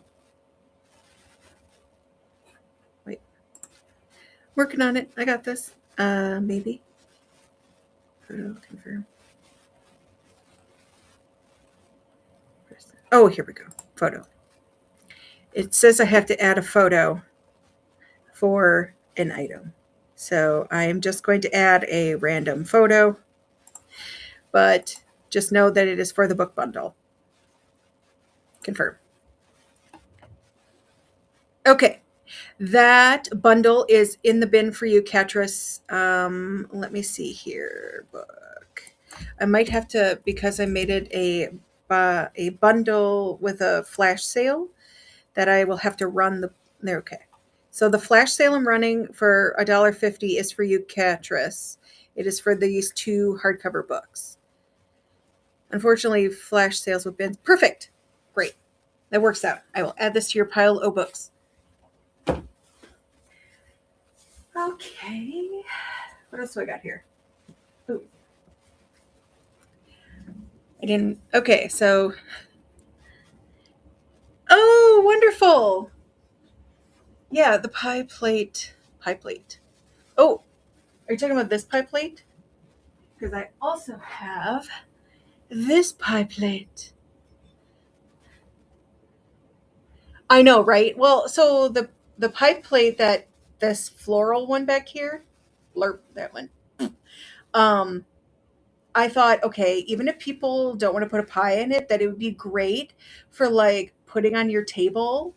wait. Working on it. I got this. Maybe. Photo confirm. Oh, here we go. Photo. It says I have to add a photo for an item. So I'm just going to add a random photo, but just know that it is for the book bundle. Confirm. Okay. That bundle is in the bin for you, Catrice. Let me see here. Book. I might have to, because I made it a bundle with a flash sale, that I will have to run the. There, okay. So the flash sale I'm running for $1.50 is for you, Catrice. It is for these 2 hardcover books. Unfortunately, flash sales with bins. Perfect. Great. That works out. I will add this to your pile of books. Okay. What else do I got here? Ooh. I didn't. Okay, so. Oh, wonderful. Yeah, the pie plate. Oh, are you talking about this pie plate? Because I also have this pie plate. I know, right? Well, so the pie plate, that this floral one back here, blurp, that one. I thought, okay, even if people don't want to put a pie in it, that it would be great for like putting on your table,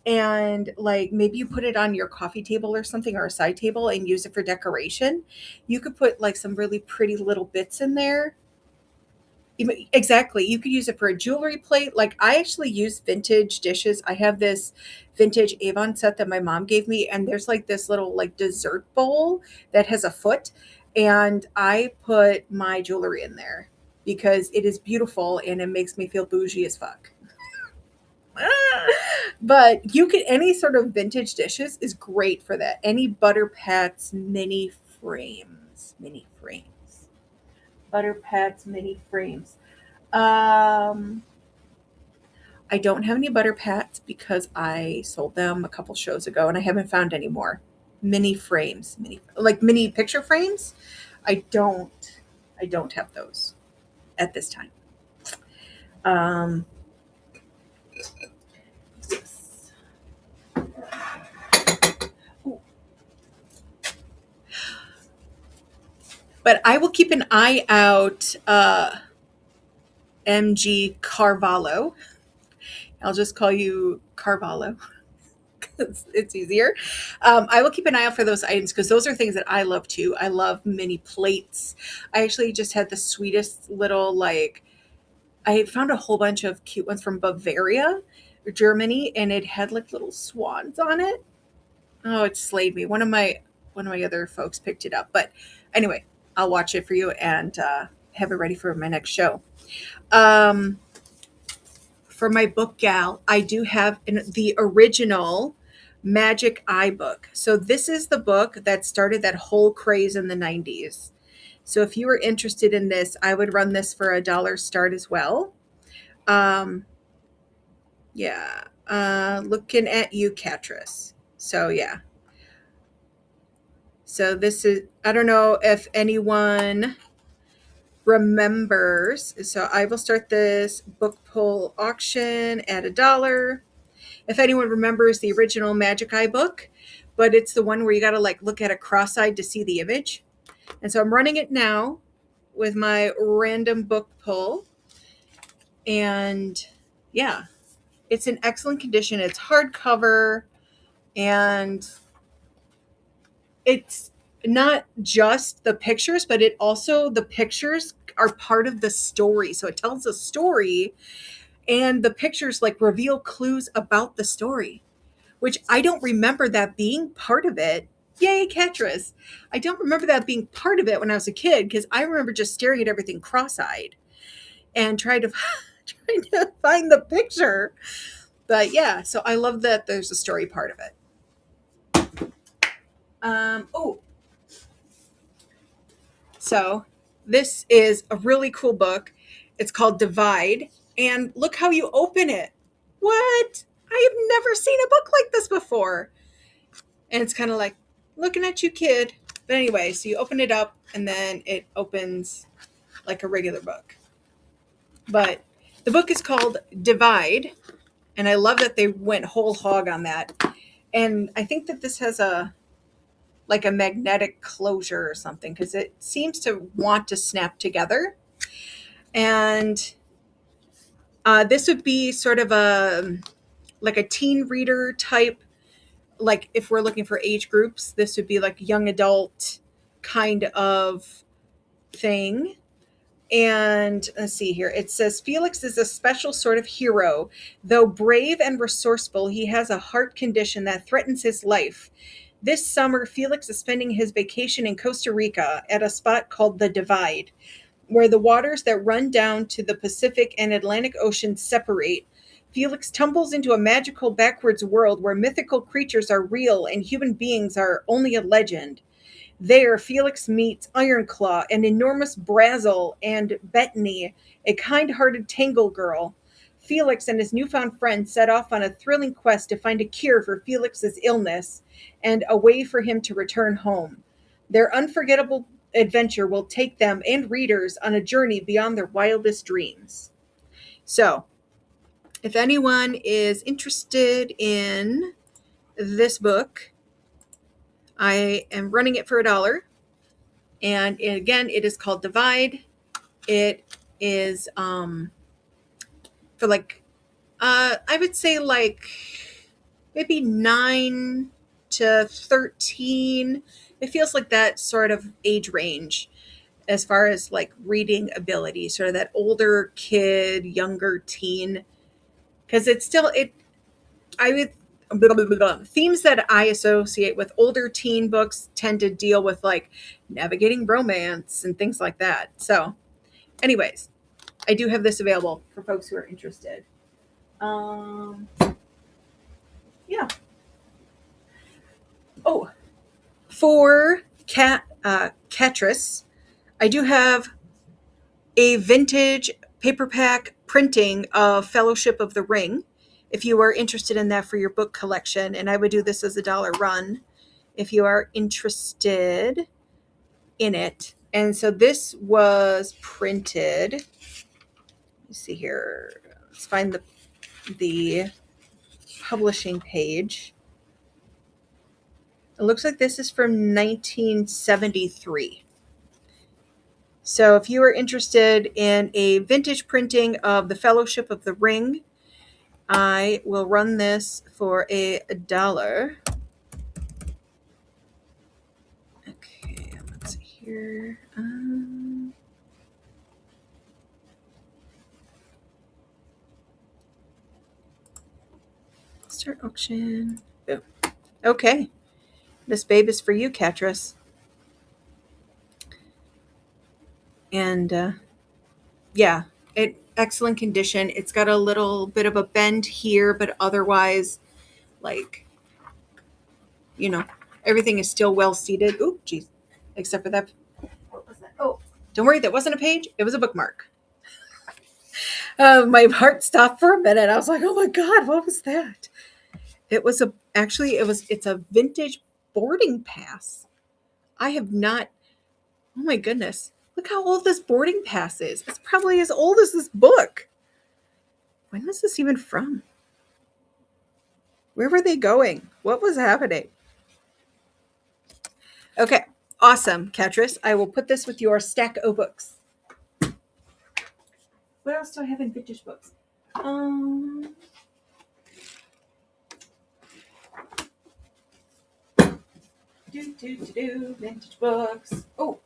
and like maybe you put it on your coffee table or something, or a side table, and use it for decoration. You could put like some really pretty little bits in there. Exactly. You could use it for a jewelry plate. Like I actually use vintage dishes. I have this vintage Avon set that my mom gave me, and there's like this little like dessert bowl that has a foot, and I put my jewelry in there because it is beautiful and it makes me feel bougie as fuck. But you can, any sort of vintage dishes is great for that. Any Butter Pats mini frames. Butter Pats mini frames. Um, I don't have any Butter Pats because I sold them a couple shows ago and I haven't found any more. Mini frames, mini picture frames. I don't I don't have those at this time. Um, yes. Ooh. But I will keep an eye out. MG Carvalho. I'll just call you Carvalho. It's easier. I will keep an eye out for those items because those are things that I love too. I love mini plates. I actually just had the sweetest little I found a whole bunch of cute ones from Bavaria, Germany, and it had like little swans on it. Oh, it slayed me. One of my other folks picked it up, but anyway, I'll watch it for you and have it ready for my next show. Um, for my book gal, I do have the original Magic Eye book. So this is the book that started that whole craze in the 90s. So if you were interested in this, I would run this for $1 start as well. Um, yeah. Looking at you, Catrice. So yeah. So this is, I don't know if anyone remembers. So I will start this book pull auction at $1. If anyone remembers the original Magic Eye book, but it's the one where you got to like look at it cross-eyed to see the image. And so I'm running it now with my random book pull. And yeah, it's in excellent condition. It's hardcover and it's not just the pictures, but the pictures are part of the story. So it tells a story and the pictures like reveal clues about the story, which I don't remember that being part of it. Yay, Catrice. I don't remember that being part of it when I was a kid because I remember just staring at everything cross-eyed and trying to trying to find the picture. But yeah, so I love that there's a story part of it. Oh, so this is a really cool book. It's called Divide, and look how you open it. What? I have never seen a book like this before. And it's kind of like looking at you, kid. But anyway, so you open it up, and then it opens like a regular book. But the book is called Divide, and I love that they went whole hog on that. And I think that this has a magnetic closure or something because it seems to want to snap together. And this would be sort of a teen reader type. Like if we're looking for age groups, this would be like young adult kind of thing. And let's see here. It says Felix is a special sort of hero. Though brave and resourceful, he has a heart condition that threatens his life. This summer, Felix is spending his vacation in Costa Rica at a spot called the Divide, where the waters that run down to the Pacific and Atlantic Oceans separate. Felix tumbles into a magical backwards world where mythical creatures are real and human beings are only a legend. There, Felix meets Ironclaw, an enormous Brazzle, and Bettany, a kind-hearted Tangle girl. Felix and his newfound friend set off on a thrilling quest to find a cure for Felix's illness and a way for him to return home. Their unforgettable adventure will take them and readers on a journey beyond their wildest dreams. So, if anyone is interested in this book, I am running it for $1. And again, it is called Divide. It is for I would say maybe 9 to 13. It feels like that sort of age range as far as like reading ability, sort of that older kid, younger teen. Because it's still I would blah, blah, blah, blah. Themes that I associate with older teen books tend to deal with like navigating romance and things like that. So, anyways, I do have this available for folks who are interested. Yeah. Oh, for Catrice, I do have a vintage paperback printing of Fellowship of the Ring, if you are interested in that for your book collection. And I would do this as a dollar run if you are interested in it. And so this was printed. Let me see here. Let's find the publishing page. It looks like this is from 1973. So if you are interested in a vintage printing of the Fellowship of the Ring, I will run this for a dollar. Okay, let's see here. Start auction. Boom. Okay. This babe is for you, Catrice. And yeah, excellent condition. It's got a little bit of a bend here, but otherwise, like, everything is still well seated. Oop, geez. Except for that. What was that? Oh, don't worry. That wasn't a page. It was a bookmark. My heart stopped for a minute. I was like, oh my God, what was that? It's a vintage boarding pass. I have not, oh my goodness. Look how old this boarding pass is. It's probably as old as this book. When was this even from? Where were they going? What was happening? Okay, awesome, Catrice. I will put this with your stack of books. What else do I have in vintage books? Vintage books. Oh.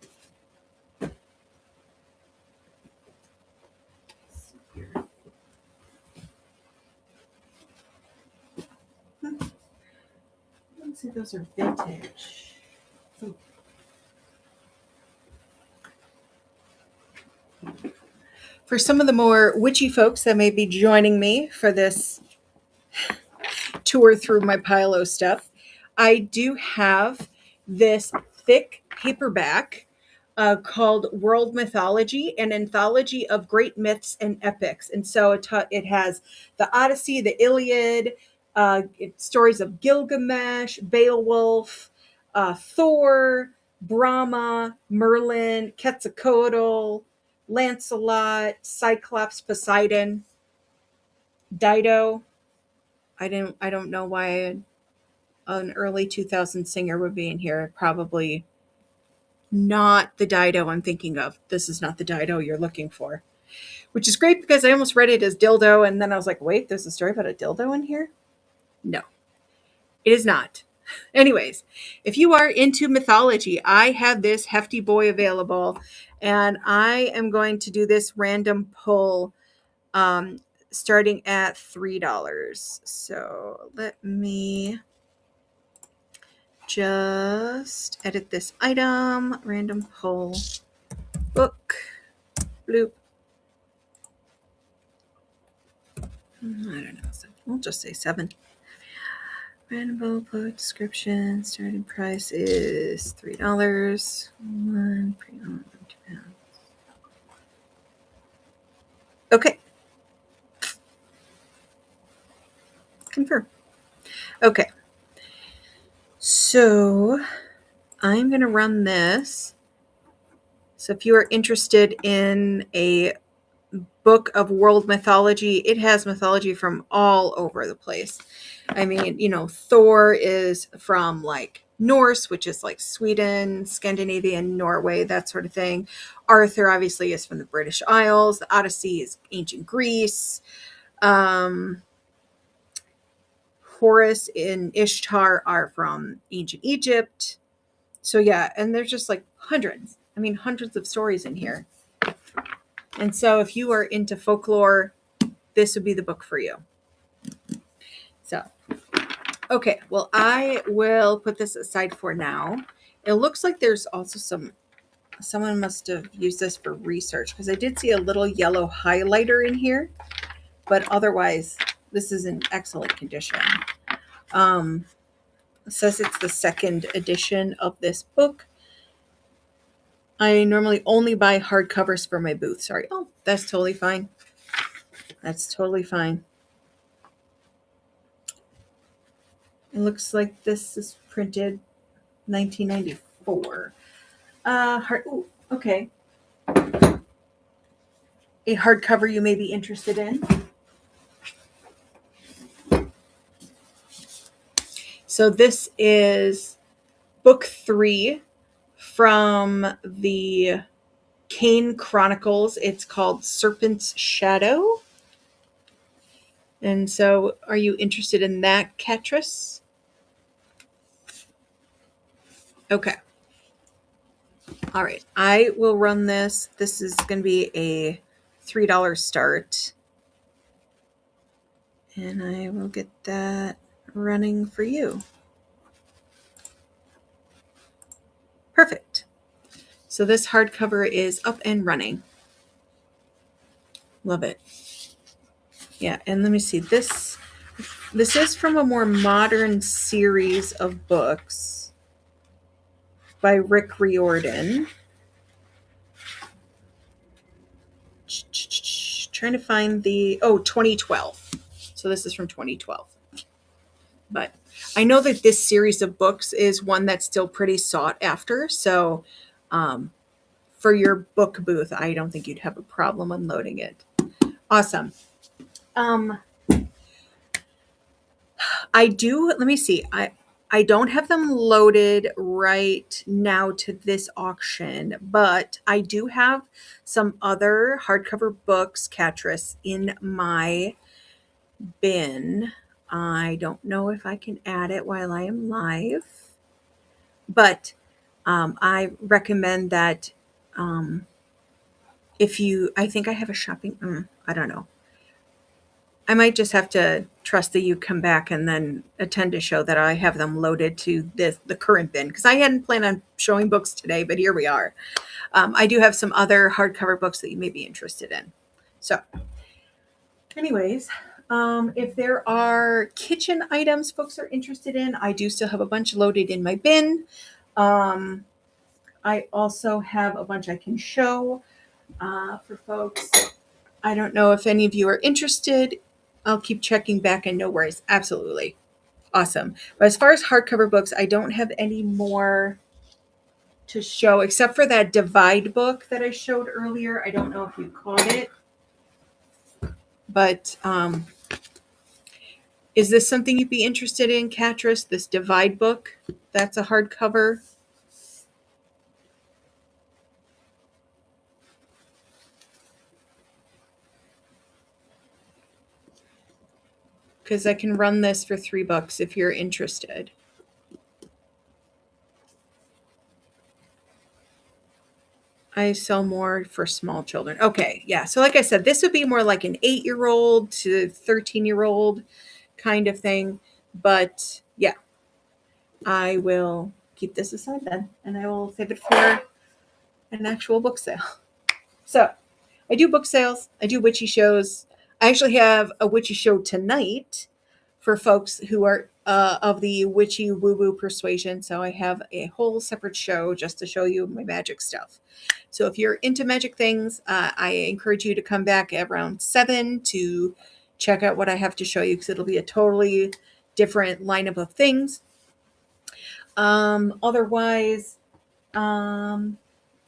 Let's see, those are vintage. Ooh. For some of the more witchy folks that may be joining me for this tour through my pile of stuff, I do have this thick paperback called World Mythology, an anthology of great myths and epics. And so it has the Odyssey, the Iliad, stories of Gilgamesh, Beowulf, Thor, Brahma, Merlin, Quetzalcoatl, Lancelot, Cyclops, Poseidon, Dido. I don't know why an early 2000 singer would be in here. Probably not the Dido I'm thinking of. This is not the Dido you're looking for, which is great because I almost read it as dildo. And then I was like, wait, there's a story about a dildo in here? No, it is not. Anyways, if you are into mythology, I have this hefty boy available, and I am going to do this random pull starting at $3. So let me just edit this item, random pull, book, bloop. I don't know. So we'll just say 7. Random book description. Starting price is $3. One pre-owned £2. Okay. Confirm. Okay. So I'm going to run this. So if you are interested in a book of world mythology, it has mythology from all over the place. I mean, Thor is from like Norse, which is like Sweden, Scandinavian, Norway, that sort of thing. Arthur obviously is from the British Isles. The Odyssey is ancient Greece. Horus and Ishtar are from ancient Egypt. So yeah, and there's just like hundreds of stories in here. And so if you are into folklore, this would be the book for you. So, okay, well, I will put this aside for now. It looks like there's also someone must have used this for research, because I did see a little yellow highlighter in here, but otherwise this is in excellent condition. It says it's the second edition of this book. I normally only buy hardcovers for my booth. Sorry. Oh, that's totally fine. That's totally fine. It looks like this is printed 1994. Ooh, okay. A hardcover you may be interested in. So this is book 3 from the Kane Chronicles. It's called Serpent's Shadow. And so are you interested in that, Catrice? Okay. All right. I will run this. This is going to be a $3 start. And I will get that running for you. Perfect. So this hardcover is up and running. Love it. Yeah, and let me see. This is from a more modern series of books by Rick Riordan. Trying to find the 2012. So this is from 2012. But I know that this series of books is one that's still pretty sought after. So for your book booth, I don't think you'd have a problem unloading it. Awesome. I do, let me see. I don't have them loaded right now to this auction, but I do have some other hardcover books, Catrice, in my bin. I don't know if I can add it while I am live, but I recommend that I think I have a shopping, I don't know. I might just have to trust that you come back and then attend a show that I have them loaded to the current bin, because I hadn't planned on showing books today, but here we are. I do have some other hardcover books that you may be interested in. So anyways, if there are kitchen items folks are interested in, I do still have a bunch loaded in my bin. I also have a bunch I can show for folks. I don't know if any of you are interested. I'll keep checking back and no worries. Absolutely. Awesome. But as far as hardcover books, I don't have any more to show except for that Divide book that I showed earlier. I don't know if you caught it. But is this something you'd be interested in, Catrice? This Divide book? That's a hardcover. Because I can run this for $3 if you're interested. I sell more for small children. Okay, yeah. So like I said, this would be more like an 8-year-old to 13-year-old kind of thing. But yeah, I will keep this aside then, and I will save it for an actual book sale. So I do book sales. I do witchy shows. I actually have a witchy show tonight for folks who are of the witchy woo-woo persuasion. So I have a whole separate show just to show you my magic stuff. So if you're into magic things, I encourage you to come back around 7 to check out what I have to show you, because it'll be a totally different lineup of things. Otherwise,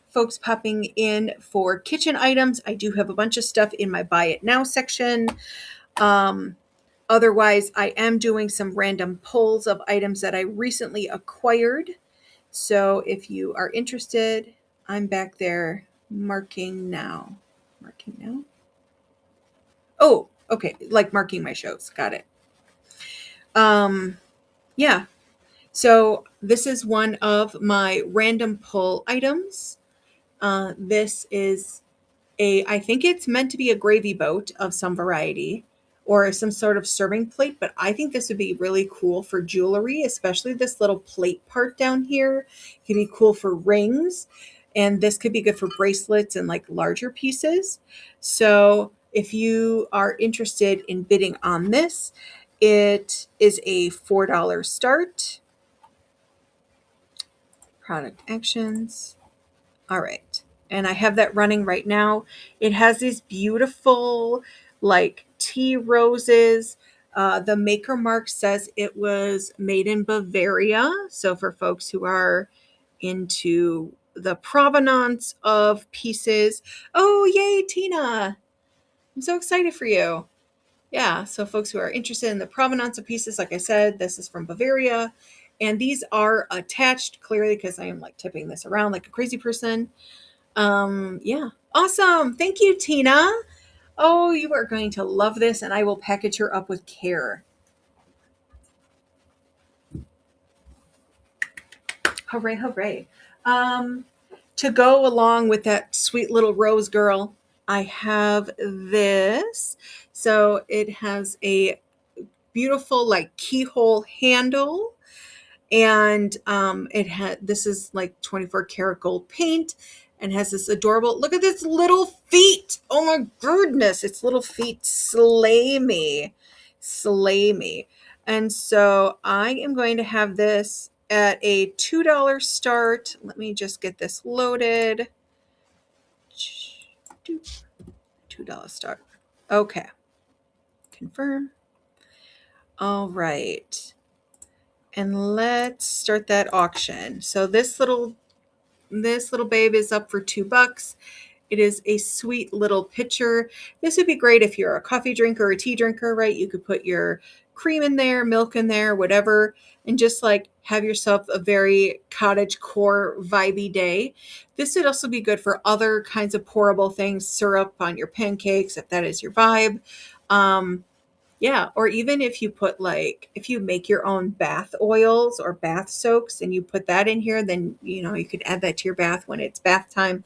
folks popping in for kitchen items, I do have a bunch of stuff in my Buy It Now section. Otherwise, I am doing some random pulls of items that I recently acquired. So if you are interested, I'm back there marking now. Marking now? Oh, okay. Like marking my shows. Got it. Yeah. So this is one of my random pull items. This is I think it's meant to be a gravy boat of some variety or some sort of serving plate, but I think this would be really cool for jewelry, especially this little plate part down here. It could be cool for rings, and this could be good for bracelets and like larger pieces. So if you are interested in bidding on this, it is a $4 start. Product actions. All right. And I have that running right now. It has these beautiful, like, tea roses. The maker mark says it was made in Bavaria. So for folks who are into the provenance of pieces, oh, yay, Tina. I'm so excited for you. Yeah. So folks who are interested in the provenance of pieces, like I said, this is from Bavaria. And these are attached clearly because I am like tipping this around like a crazy person. Yeah. Awesome. Thank you, Tina. Oh, you are going to love this, and I will package her up with care. Hooray, hooray. Um, to go along with that sweet little rose girl, I have this. So it has a beautiful like keyhole handle, and it had this is like 24 karat gold paint and has this adorable look at its little feet. Oh my goodness, its little feet slay me. And so I am going to have this at a $2 start. Let me just get this loaded. $2 start. Okay, confirm. All right, and let's start that auction. So this little babe is up for $2. It is a sweet little pitcher. This would be great if you're a coffee drinker or a tea drinker, right? You could put your cream in there, milk in there, whatever, and just like have yourself a very cottage core vibey day. This would also be good for other kinds of pourable things, syrup on your pancakes, if that is your vibe. Yeah, or even if you put like if you make your own bath oils or bath soaks and you put that in here, then you could add that to your bath when it's bath time.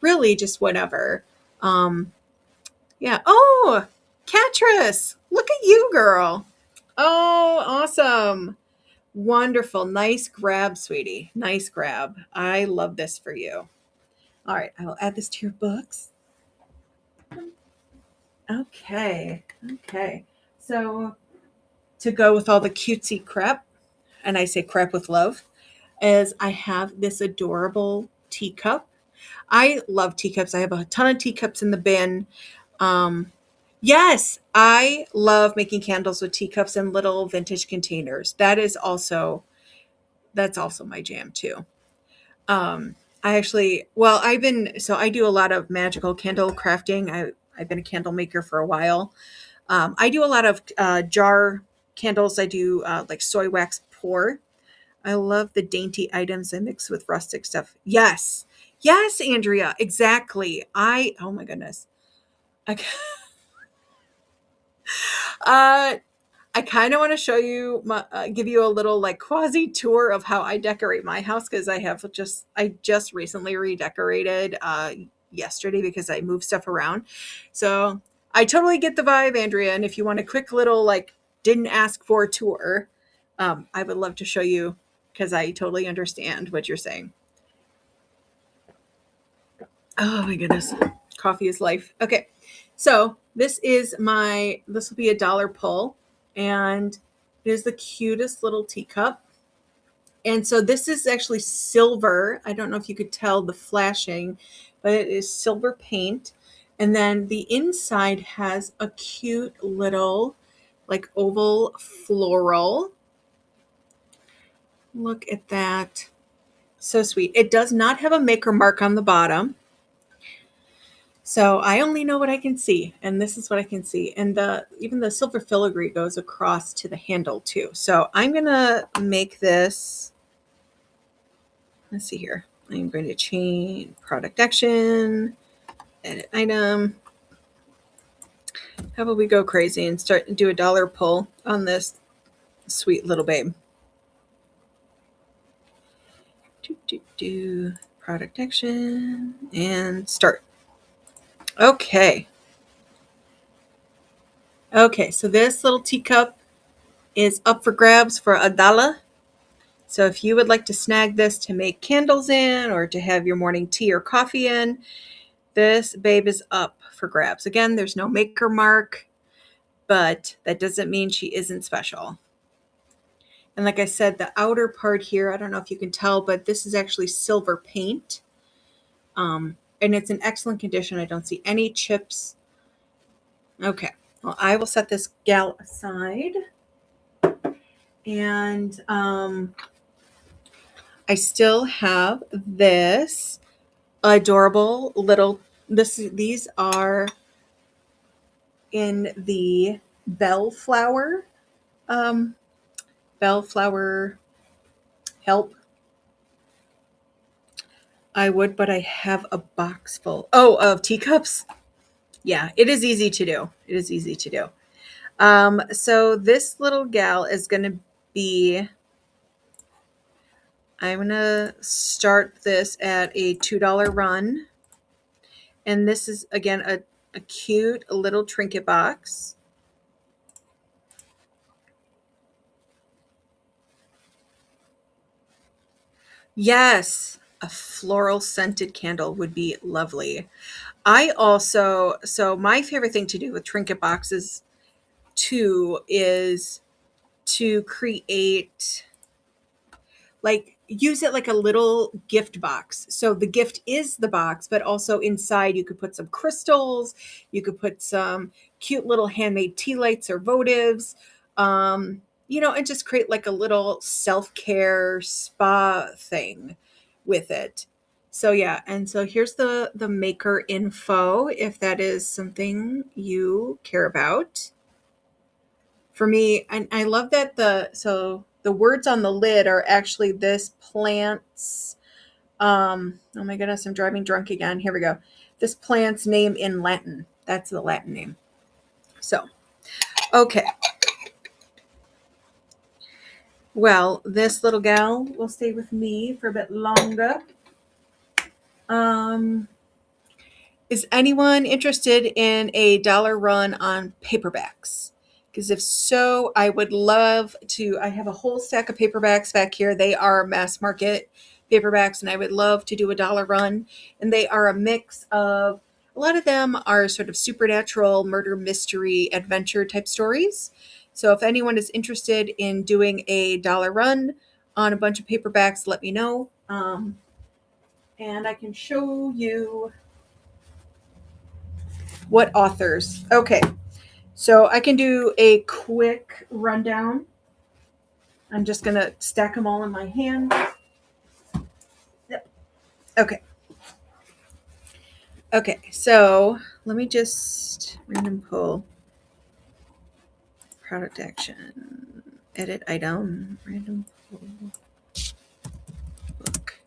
Really, just whatever. Yeah. Oh, Catrice, look at you, girl. Oh, awesome. Wonderful. Nice grab, sweetie. Nice grab. I love this for you. All right, I will add this to your books. Okay. Okay. So to go with all the cutesy crap, and I say crap with love, is I have this adorable teacup. I love teacups. I have a ton of teacups in the bin. Yes, I love making candles with teacups and little vintage containers. That's also my jam too. I actually, well, I do a lot of magical candle crafting. I've been a candle maker for a while. I do a lot of jar candles. I do like soy wax pour. I love the dainty items I mix with rustic stuff. Yes. Yes, Andrea, exactly. Oh my goodness. I, uh, I kind of want to show you, give you a little like quasi tour of how I decorate my house because I just recently redecorated yesterday because I moved stuff around. So I totally get the vibe, Andrea. And if you want a quick little like didn't ask for tour, I would love to show you because I totally understand what you're saying. Oh my goodness, coffee is life. Okay, so this will be $1 pull, and it is the cutest little teacup. And so this is actually silver. I don't know if you could tell the flashing, but it is silver paint. And then the inside has a cute little like oval floral. Look at that. So sweet. It does not have a maker mark on the bottom. So I only know what I can see, and this is what I can see. And even the silver filigree goes across to the handle too. So I'm gonna make this. Let's see here. I'm going to change product action, edit item. How about we go crazy and do $1 pull on this sweet little babe? Product action and start. Okay. Okay, so this little teacup is up for grabs for $1. So if you would like to snag this to make candles in or to have your morning tea or coffee in, this babe is up for grabs. Again, there's no maker mark, but that doesn't mean she isn't special. And like I said, the outer part here, I don't know if you can tell, but this is actually silver paint. And it's in excellent condition. I don't see any chips. Okay. Well, I will set this gal aside. And I still have this adorable little these are in the bellflower um bellflower help. I would, but I have a box full of teacups. Yeah, it is easy to do. It is easy to do. So this little gal is gonna be, I'm gonna start this at a $2 run. And this is again a cute little trinket box. Yes, a floral scented candle would be lovely. So my favorite thing to do with trinket boxes too is to create, like, use it like a little gift box. So the gift is the box, but also inside you could put some crystals, you could put some cute little handmade tea lights or votives, and just create like a little self-care spa thing with it. So yeah, and so here's the maker info if that is something you care about. For me, and I love that the words on the lid are actually this plant's, oh my goodness, I'm driving drunk again. Here we go. This plant's name in Latin. That's the Latin name. So, okay. Well, this little gal will stay with me for a bit longer. Um, is anyone interested in a dollar run on paperbacks? Because if so, I would love to. I have a whole stack of paperbacks back here. They are mass market paperbacks, and I would love to do a dollar run. And they are a mix of, a lot of them are sort of supernatural, murder, mystery, adventure type stories. So if anyone is interested in doing a dollar run on a bunch of paperbacks, let me know. And I can show you what authors. Okay. So I can do a quick rundown. I'm just going to stack them all in my hand. Yep. Okay. Okay, so let me just random pull. Product action. Edit item. Random pull. Book.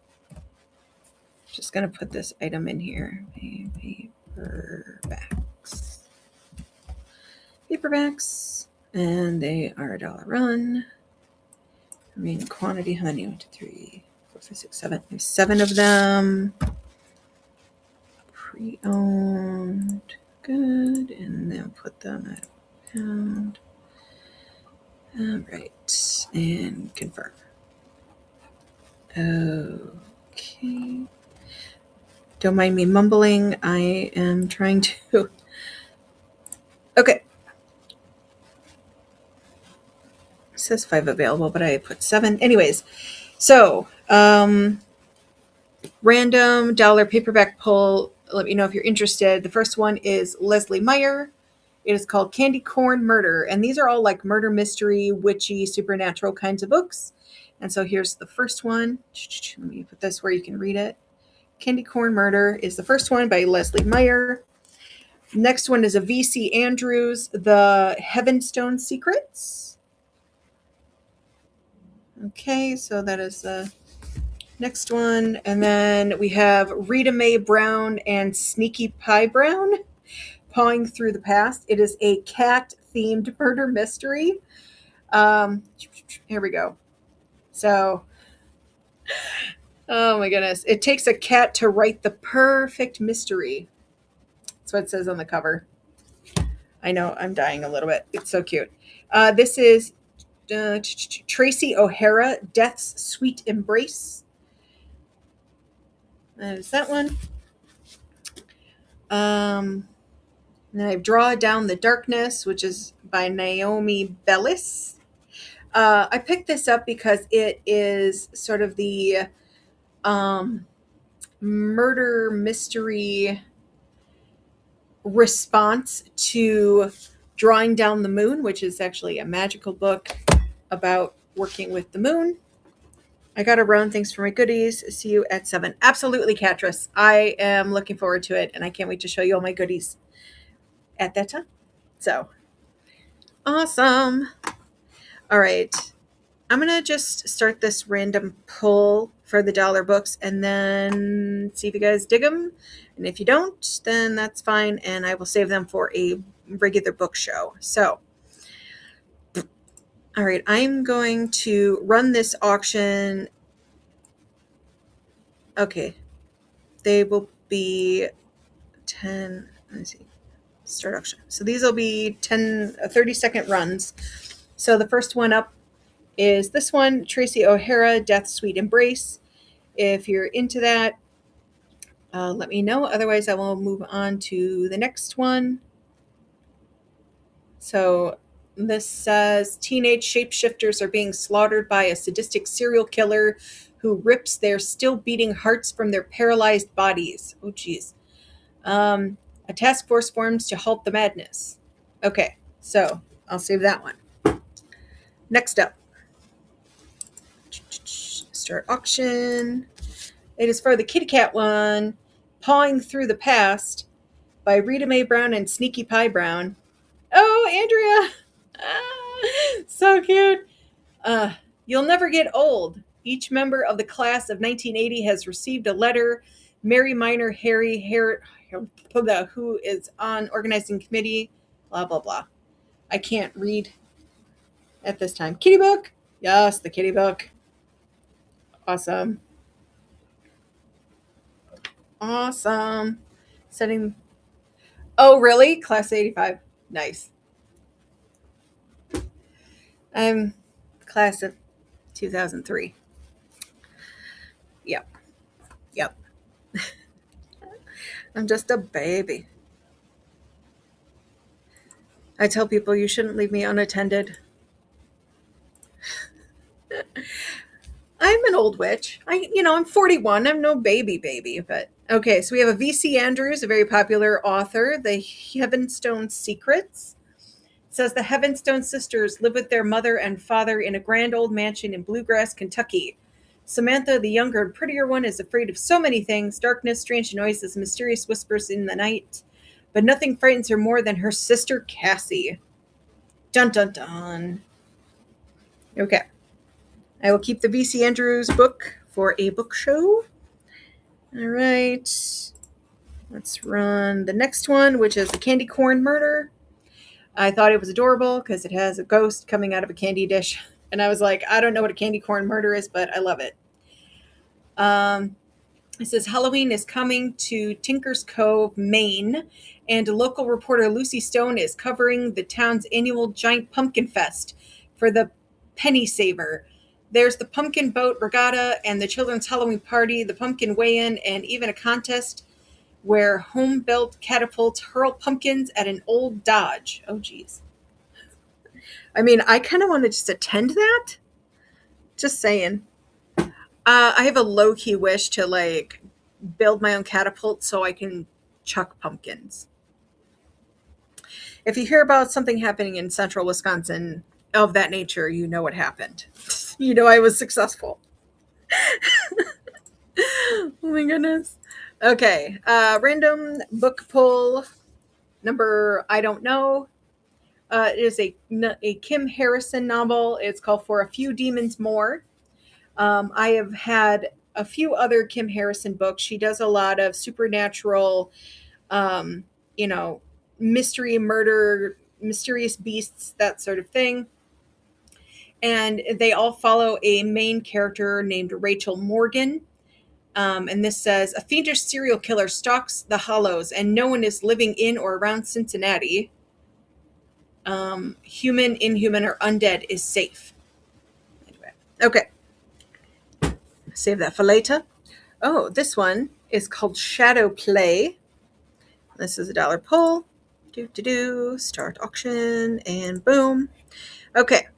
Just going to put this item in here. Paperbacks. Paperbacks. And they are a dollar run. Remaining quantity, honey, 1, 2, 3, 4, 5, 6, 7. There's 7 of them. Pre-owned. Good. And then put them at pound. All right. And confirm. Okay. Don't mind me mumbling. I am trying to. Okay. It says 5 available, but I put 7. Anyways, so random dollar paperback pull. Let me know if you're interested. The first one is Leslie Meyer. It is called Candy Corn Murder. And these are all like murder, mystery, witchy, supernatural kinds of books. And so here's the first one. Let me put this where you can read it. Candy Corn Murder is the first one by Leslie Meyer. Next one is a V.C. Andrews, The Heavenstone Secrets. Okay, so that is the next one. And then we have Rita Mae Brown and Sneaky Pie Brown, Pawing Through the Past. It is a cat-themed murder mystery. Here we go. So, oh my goodness. It takes a cat to write the perfect mystery. That's what it says on the cover. I know, I'm dying a little bit. It's so cute. This is Tracy O'Hara, Death's Sweet Embrace. That is that one. Then I have Draw Down the Darkness, which is by Naomi Bellis. I picked this up because it is sort of the murder mystery response to Drawing Down the Moon, which is actually a magical book about working with the moon. I got to run. Thanks for my goodies. See you at 7. Absolutely, Catrice. I am looking forward to it, and I can't wait to show you all my goodies at that time. So, awesome. All right. I'm going to just start this random pull for the dollar books and then see if you guys dig them. And if you don't, then that's fine, and I will save them for a regular book show. So, all right, I'm going to run this auction. Okay, they will be 10, let's see, start auction. So these will be 30-second runs. So the first one up is this one, Tracy O'Hara, Death's Sweet Embrace. If you're into that, let me know. Otherwise, I will move on to the next one. So this says teenage shapeshifters are being slaughtered by a sadistic serial killer who rips their still beating hearts from their paralyzed bodies. Oh, geez. A task force forms to halt the madness. Okay, so I'll save that one. Next up, start auction. It is for the kitty cat one, Pawing Through the Past by Rita Mae Brown and Sneaky Pie Brown. Oh, Andrea! So cute. You'll never get old. Each member of the class of 1980 has received a letter. Mary Minor Harry who is on organizing committee, blah, blah, blah. I can't read at this time. Kitty book? Yes, the kitty book. Awesome. Awesome. Setting. Oh, really? Class 85. Nice. I'm class of 2003. Yep. I'm just a baby. I tell people you shouldn't leave me unattended. I'm an old witch. I'm 41. I'm no baby, but okay. So we have a V.C. Andrews, a very popular author, The Heavenstone Secrets. It says the Heavenstone sisters live with their mother and father in a grand old mansion in Bluegrass, Kentucky. Samantha, the younger and prettier one, is afraid of so many things: darkness, strange noises, mysterious whispers in the night. But nothing frightens her more than her sister Cassie. Dun dun dun. Okay. I will keep the V.C. Andrews book for a book show. All right. Let's run the next one, which is the Candy Corn Murder. I thought it was adorable because it has a ghost coming out of a candy dish. And I was like, I don't know what a candy corn murder is, but I love it. It says Halloween is coming to Tinker's Cove, Maine, and local reporter Lucy Stone is covering the town's annual giant pumpkin fest for the Penny Saver. There's the pumpkin boat regatta and the children's Halloween party, the pumpkin weigh-in, and even a contest where home-built catapults hurl pumpkins at an old Dodge. Oh, geez. I mean, I kind of want to just attend that. Just saying. I have a low-key wish to, build my own catapult so I can chuck pumpkins. If you hear about something happening in central Wisconsin of that nature, you know what happened. You know I was successful. Oh, my goodness. Okay, random book pull number I don't know. It is a Kim Harrison novel. It's called For a Few Demons More. I have had a few other Kim Harrison books. She does a lot of supernatural, mystery, murder, mysterious beasts, that sort of thing. And they all follow a main character named Rachel Morgan. And this says, a fiendish serial killer stalks the Hollows and no one is living in or around Cincinnati. Human, inhuman, or undead is safe. Anyway, okay. Save that for later. Oh, this one is called Shadow Play. This is $1 pull. Start auction, and boom. Okay.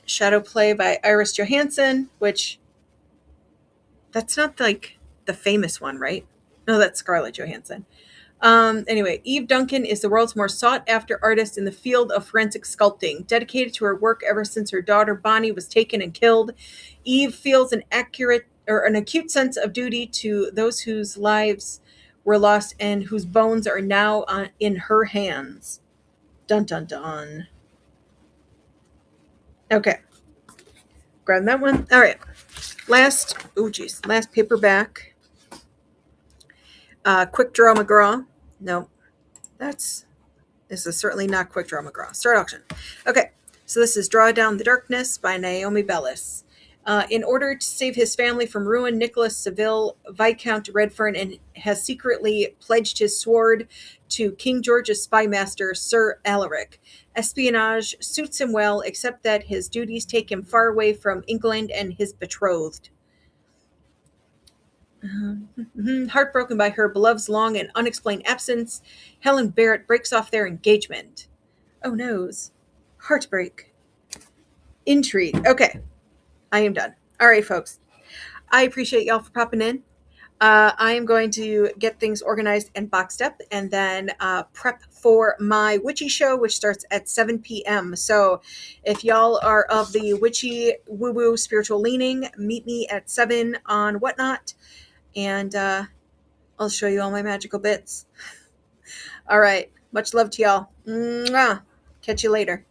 Shadow Play by Iris Johansson, which that's not the famous one, right? No, that's Scarlett Johansson. Anyway, Eve Duncan is the world's most sought after artist in the field of forensic sculpting. Dedicated to her work ever since her daughter Bonnie was taken and killed, Eve feels an acute sense of duty to those whose lives were lost and whose bones are now in her hands. Dun dun dun. Okay, grab that one. All right, last paperback. Quick Draw McGraw. No, this is certainly not Quick Draw McGraw. Start auction. Okay, so this is Draw Down the Darkness by Naomi Bellis. In order to save his family from ruin, Nicholas Saville, Viscount Redfern, and has secretly pledged his sword to King George's spymaster, Sir Alaric. Espionage suits him well, except that his duties take him far away from England and his betrothed. Heartbroken by her beloved's long and unexplained absence, Helen Barrett breaks off their engagement. Oh noes. Heartbreak. Intrigue. Okay, I am done. All right, folks. I appreciate y'all for popping in. I am going to get things organized and boxed up and then prep for my Witchy Show, which starts at 7 p.m. So if y'all are of the witchy, woo-woo, spiritual leaning, meet me at 7 on Whatnot, and I'll show you all my magical bits. All right. Much love to y'all. Mwah. Catch you later.